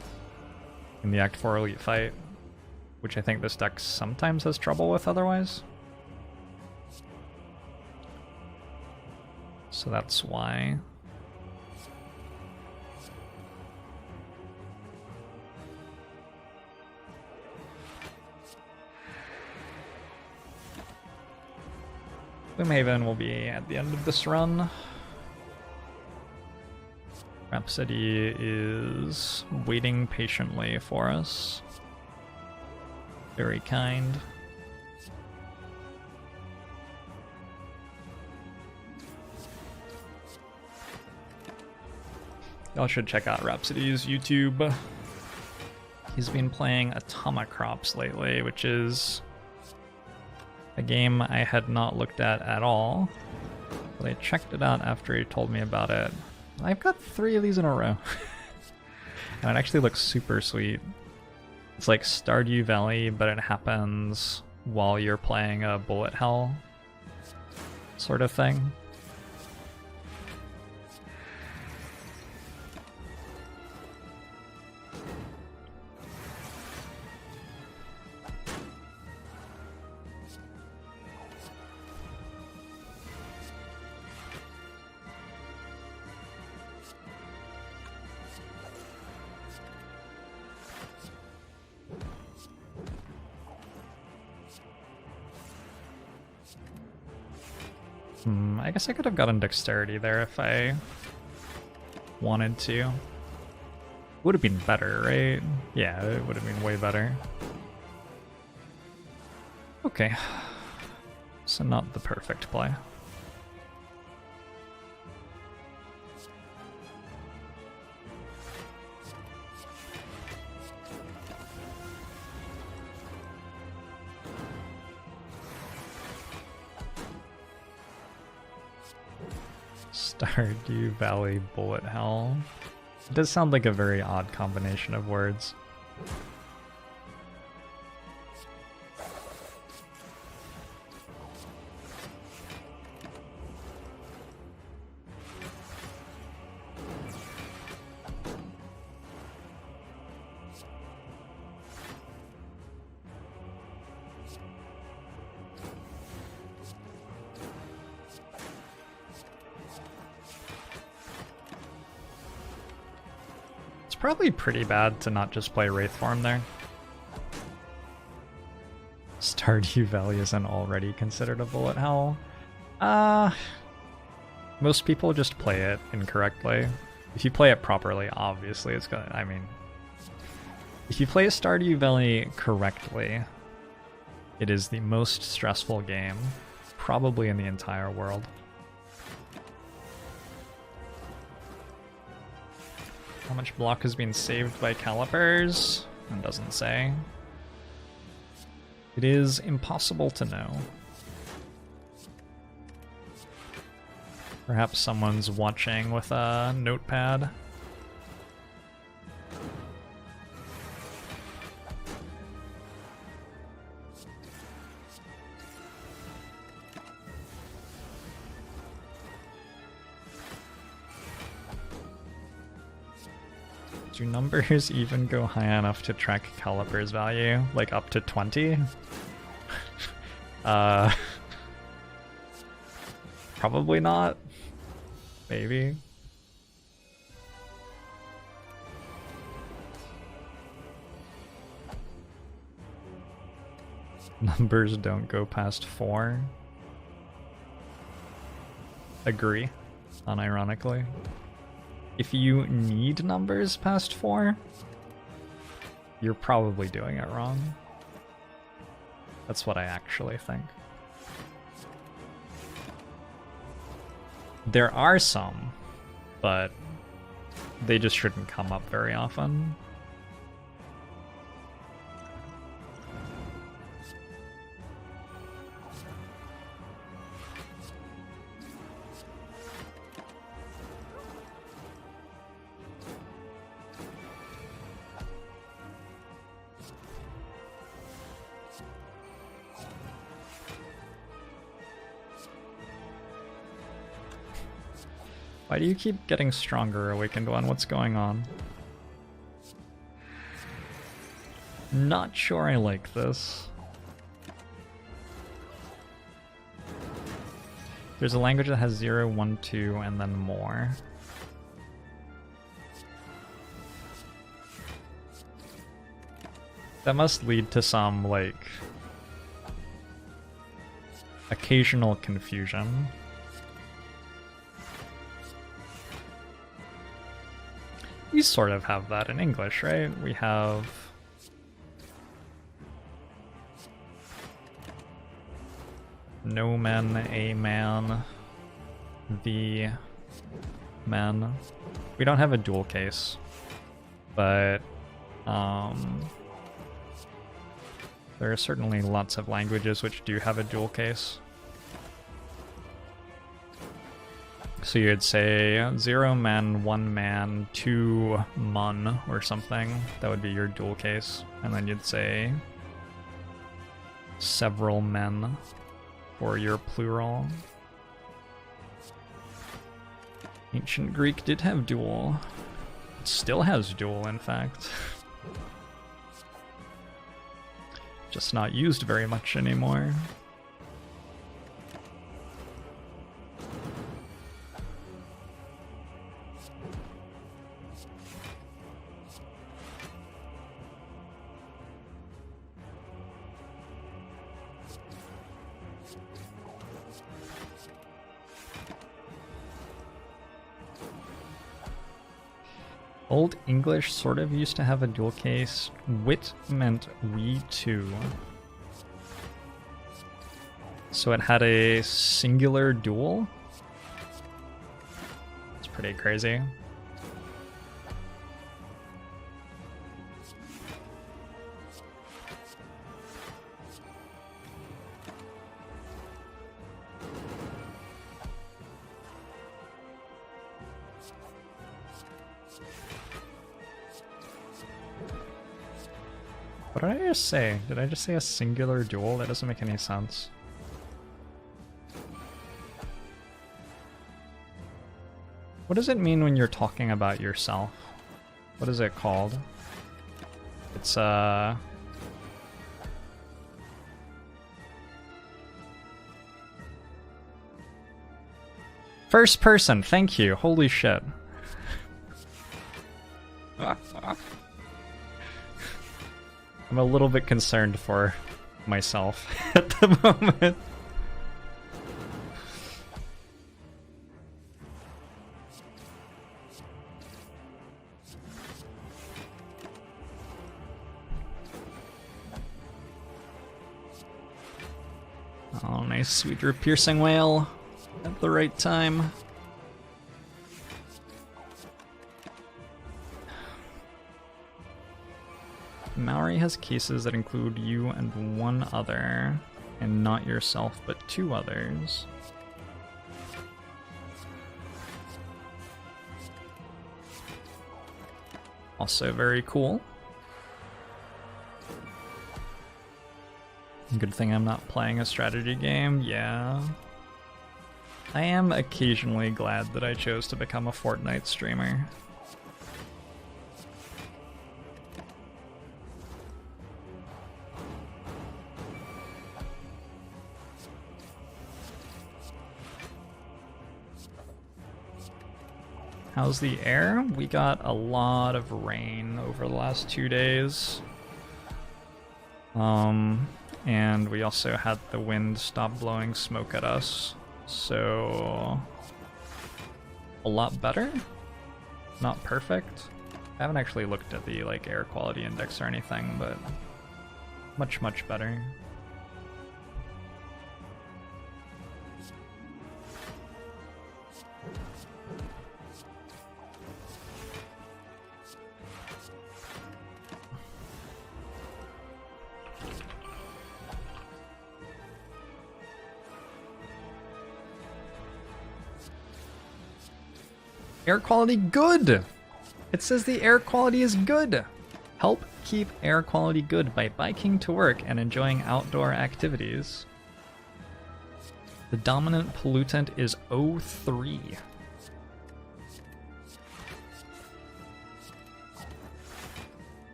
in the Act 4 Elite fight, which I think this deck sometimes has trouble with otherwise. So that's why. Gloomhaven will be at the end of this run. Rhapsody is waiting patiently for us. Very kind. Y'all should check out Rhapsody's YouTube. He's been playing Atomic Crops lately, which is a game I had not looked at all, but I checked it out after he told me about it. I've got 3 of these in a row. And it actually looks super sweet. It's like Stardew Valley, but it happens while you're playing a bullet hell sort of thing. I guess I could have gotten dexterity there if I wanted to. Would have been better, right? Yeah, it would have been way better. Okay. So not the perfect play. Stardew Valley Bullet Hell. It does sound like a very odd combination of words. Probably pretty bad to not just play Wraithform there. Stardew Valley isn't already considered a bullet hell. Most people just play it incorrectly. If you play it properly, obviously it's gonna, I mean, if you play Stardew Valley correctly, it is the most stressful game probably in the entire world. How much block has been saved by calipers? It doesn't say. It is impossible to know. Perhaps someone's watching with a notepad. Do numbers even go high enough to track caliper's value? Like up to 20? Probably not. Maybe. Numbers don't go past 4. Agree, unironically. If you need numbers past 4, you're probably doing it wrong. That's what I actually think. There are some, but they just shouldn't come up very often. Why do you keep getting stronger, Awakened One? What's going on? Not sure I like this. There's a language that has 0, 1, 2, and then more. That must lead to some, like, occasional confusion. We sort of have that in English, right? We have no men, a man, the men. We don't have a dual case, but there are certainly lots of languages which do have a dual case. So you'd say 0 men, 1 man, 2 mun or something. That would be your dual case. And then you'd say several men for your plural. Ancient Greek did have dual. It still has dual, in fact. Just not used very much anymore. Old English sort of used to have a dual case. Wit meant we too. So it had a singular dual. It's pretty crazy. What did I just say? Did I just say a singular duel? That doesn't make any sense. What does it mean when you're talking about yourself? What is it called? It's first person, thank you. Holy shit. I'm a little bit concerned for myself at the moment. Oh, nice sweet root piercing whale at the right time. Maori has cases that include you and one other, and not yourself, but two others. Also very cool. Good thing I'm not playing a strategy game, yeah. I am occasionally glad that I chose to become a Fortnite streamer. How's the air? We got a lot of rain over the last 2 days. And we also had the wind stop blowing smoke at us. So a lot better. Not perfect. I haven't actually looked at the like air quality index or anything, but much better. Air quality good! It says the air quality is good! Help keep air quality good by biking to work and enjoying outdoor activities. The dominant pollutant is O3.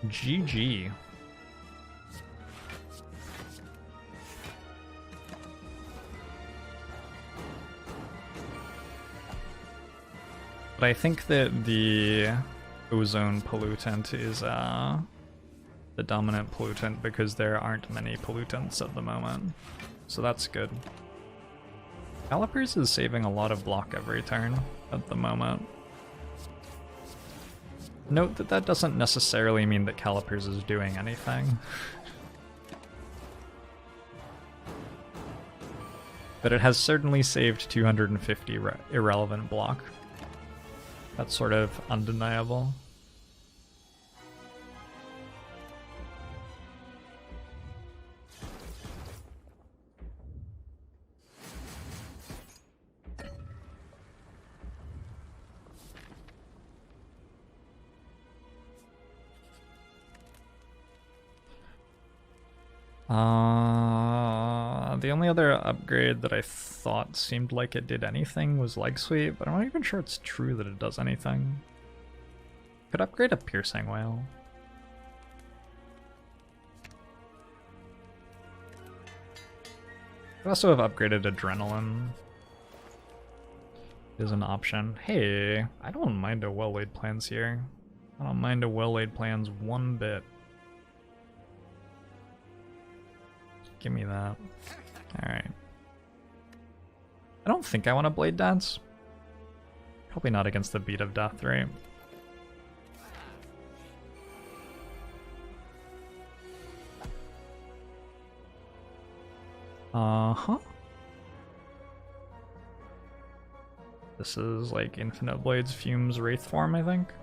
GG. But I think that the ozone pollutant is the dominant pollutant because there aren't many pollutants at the moment. So that's good. Calipers is saving a lot of block every turn at the moment. Note that that doesn't necessarily mean that Calipers is doing anything. But it has certainly saved 250 irrelevant block. That's sort of undeniable. The only other upgrade that I thought seemed like it did anything was leg sweep, but I'm not even sure it's true that it does anything. Could upgrade a piercing whale. Could also have upgraded adrenaline. Is an option. Hey, I don't mind a well-laid plans here. I don't mind a well-laid plans one bit. Give me that. Alright. I don't think I want to blade dance. Probably not against the beat of death, right? Uh-huh. This is like Infinite Blades Fumes Wraithform, I think.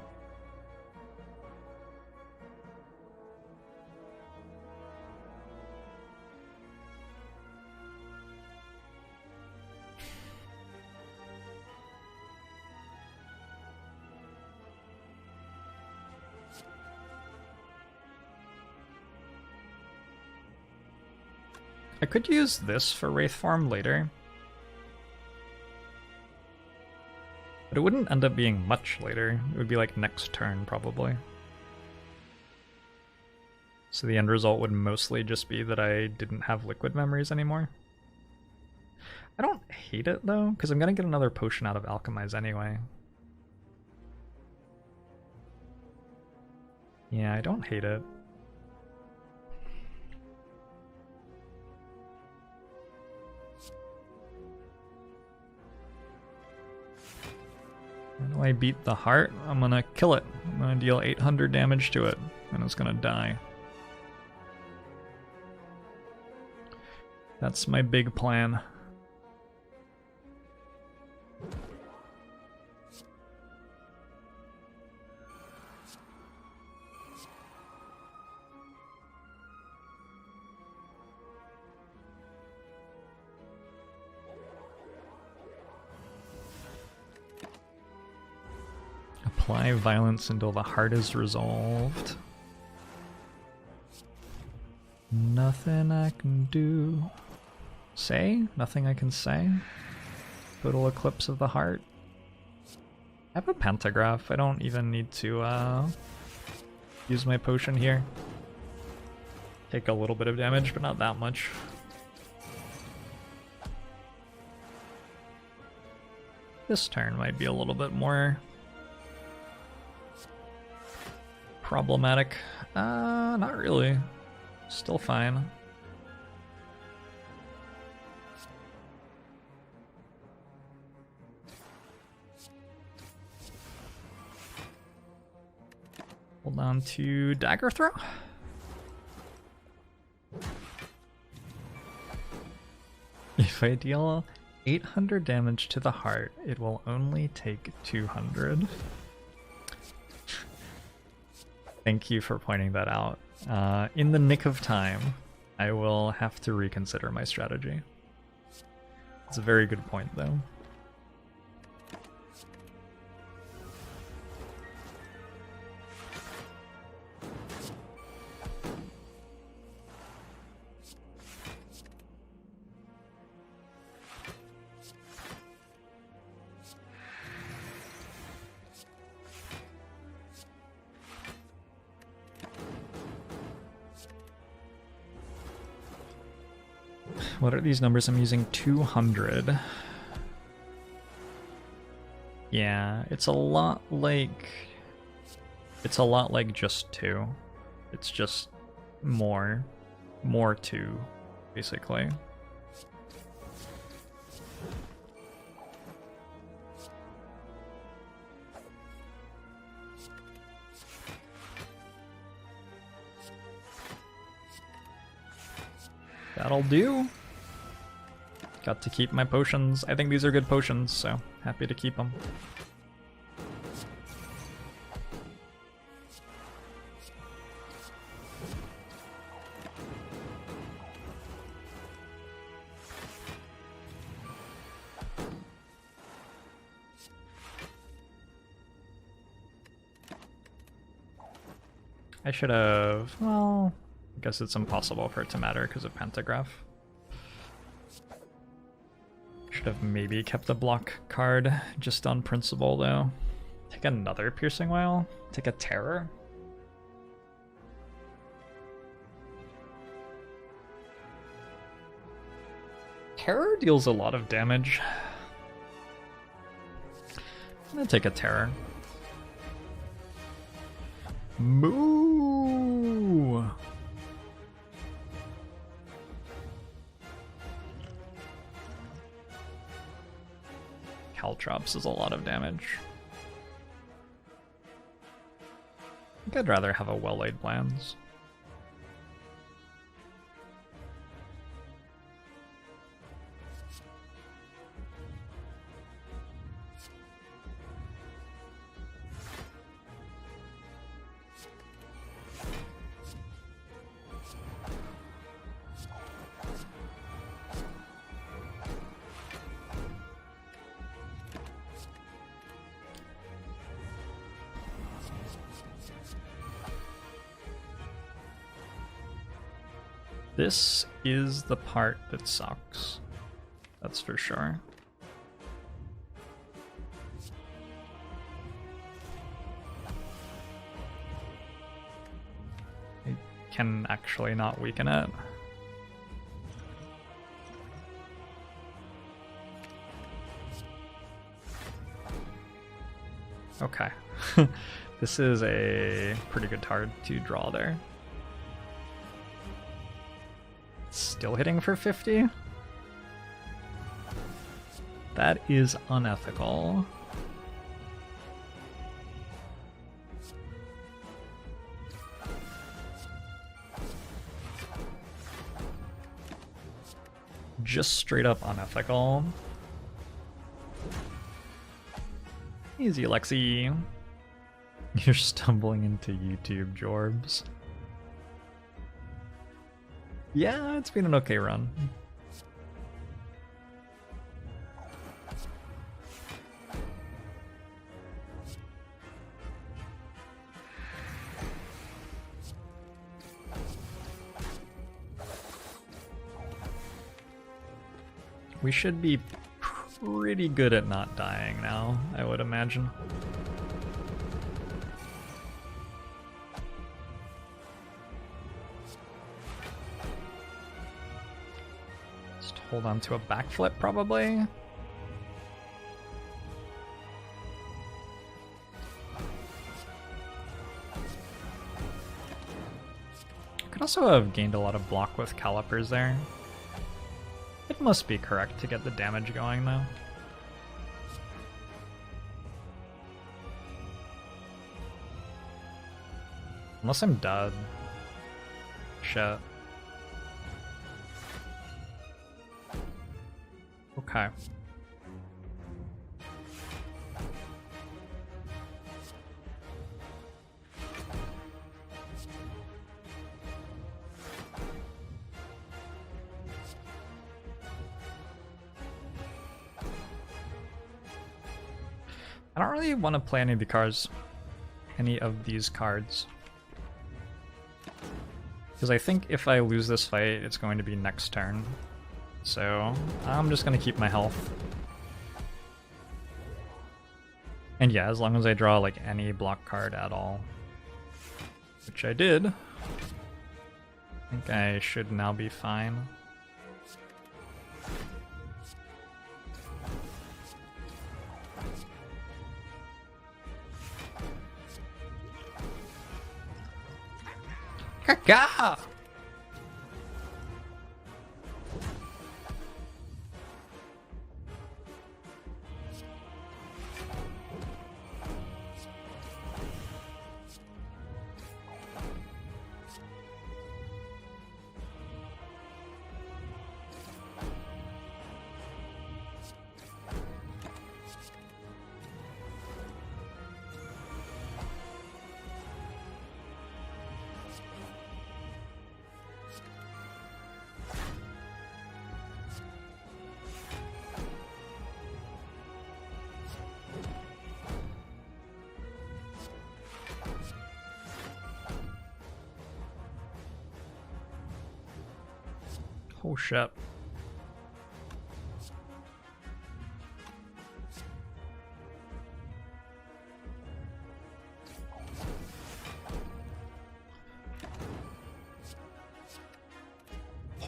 I could use this for Wraithform later. But it wouldn't end up being much later. It would be like next turn, probably. So the end result would mostly just be that I didn't have liquid memories anymore. I don't hate it though, because I'm gonna get another potion out of Alchemize anyway. Yeah, I don't hate it. How do I beat the heart? I'm gonna kill it. I'm gonna deal 800 damage to it, and it's gonna die. That's my big plan. Apply violence until the heart is resolved. Nothing I can do. Say? Nothing I can say? Total eclipse of the heart. I have a pentagraph. I don't even need to use my potion here. Take a little bit of damage, but not that much. This turn might be a little bit more problematic. Not really. Still fine. Hold on to dagger throw. If I deal 800 damage to the heart, it will only take 200. Thank you for pointing that out. In the nick of time, I will have to reconsider my strategy. It's a very good point, though. What are these numbers? I'm using 200. Yeah, it's a lot like just 2. It's just more 2, basically. That'll do. Got to keep my potions. I think these are good potions, so happy to keep them. I should have, well, I guess it's impossible for it to matter because of Pentagraph. Should have maybe kept the block card just on principle though. Take another Piercing Wail? Take a Terror? Terror deals a lot of damage. I'm gonna take a Terror. Moo! Caltrops is a lot of damage. I think I'd rather have a Well-Laid Plans. This is the part that sucks. That's for sure. I can actually not weaken it. Okay. This is a pretty good card to draw there. Still hitting for 50? That is unethical. Just straight up unethical. Easy, Lexi. You're stumbling into YouTube, Jorbs. Yeah, it's been an okay run. We should be pretty good at not dying now, I would imagine. Just hold on to a backflip, probably. Could also have gained a lot of block with calipers there. It must be correct to get the damage going, though. Unless I'm dead. Shit. Okay. I don't really want to play any of these cards. Because I think if I lose this fight, it's going to be next turn. So I'm just going to keep my health. And yeah, as long as I draw like any block card at all, which I did, I think I should now be fine. Kaka! Oh shit.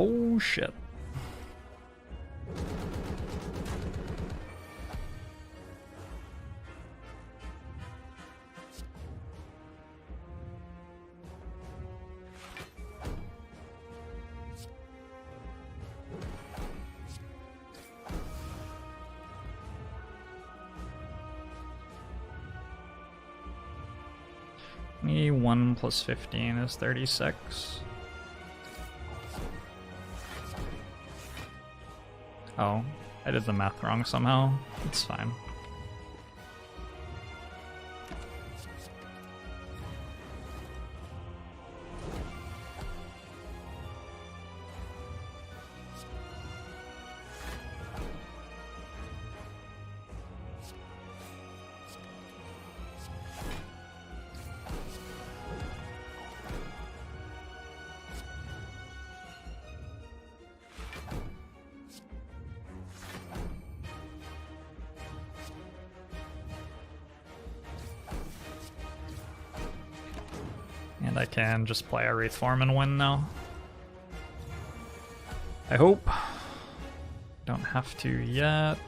Oh shit. Me 1 plus 15 is 36. Oh, I did the math wrong somehow. It's fine. And I can just play a Wraithform and win now. I hope. Don't have to yet.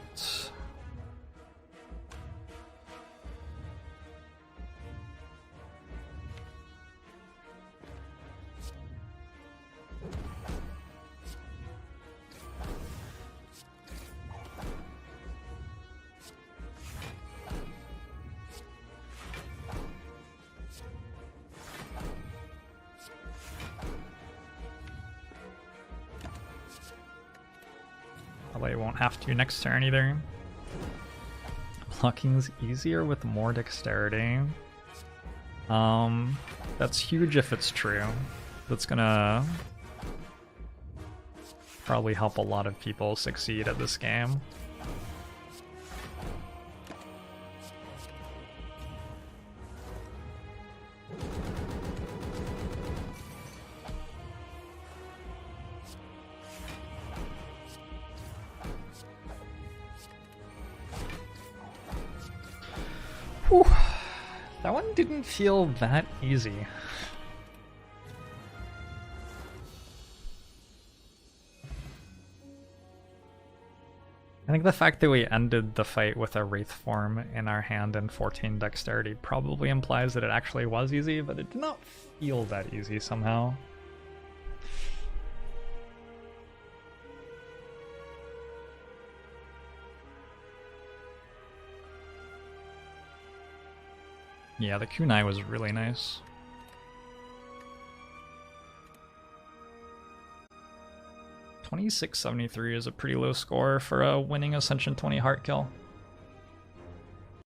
Probably won't have to next turn either. Blocking's easier with more dexterity. That's huge if it's true. That's gonna probably help a lot of people succeed at this game. Whew. That one didn't feel that easy. I think the fact that we ended the fight with a Wraithform in our hand and 14 dexterity probably implies that it actually was easy, but it did not feel that easy somehow. Yeah, the kunai was really nice. 2673 is a pretty low score for a winning Ascension 20 heart kill.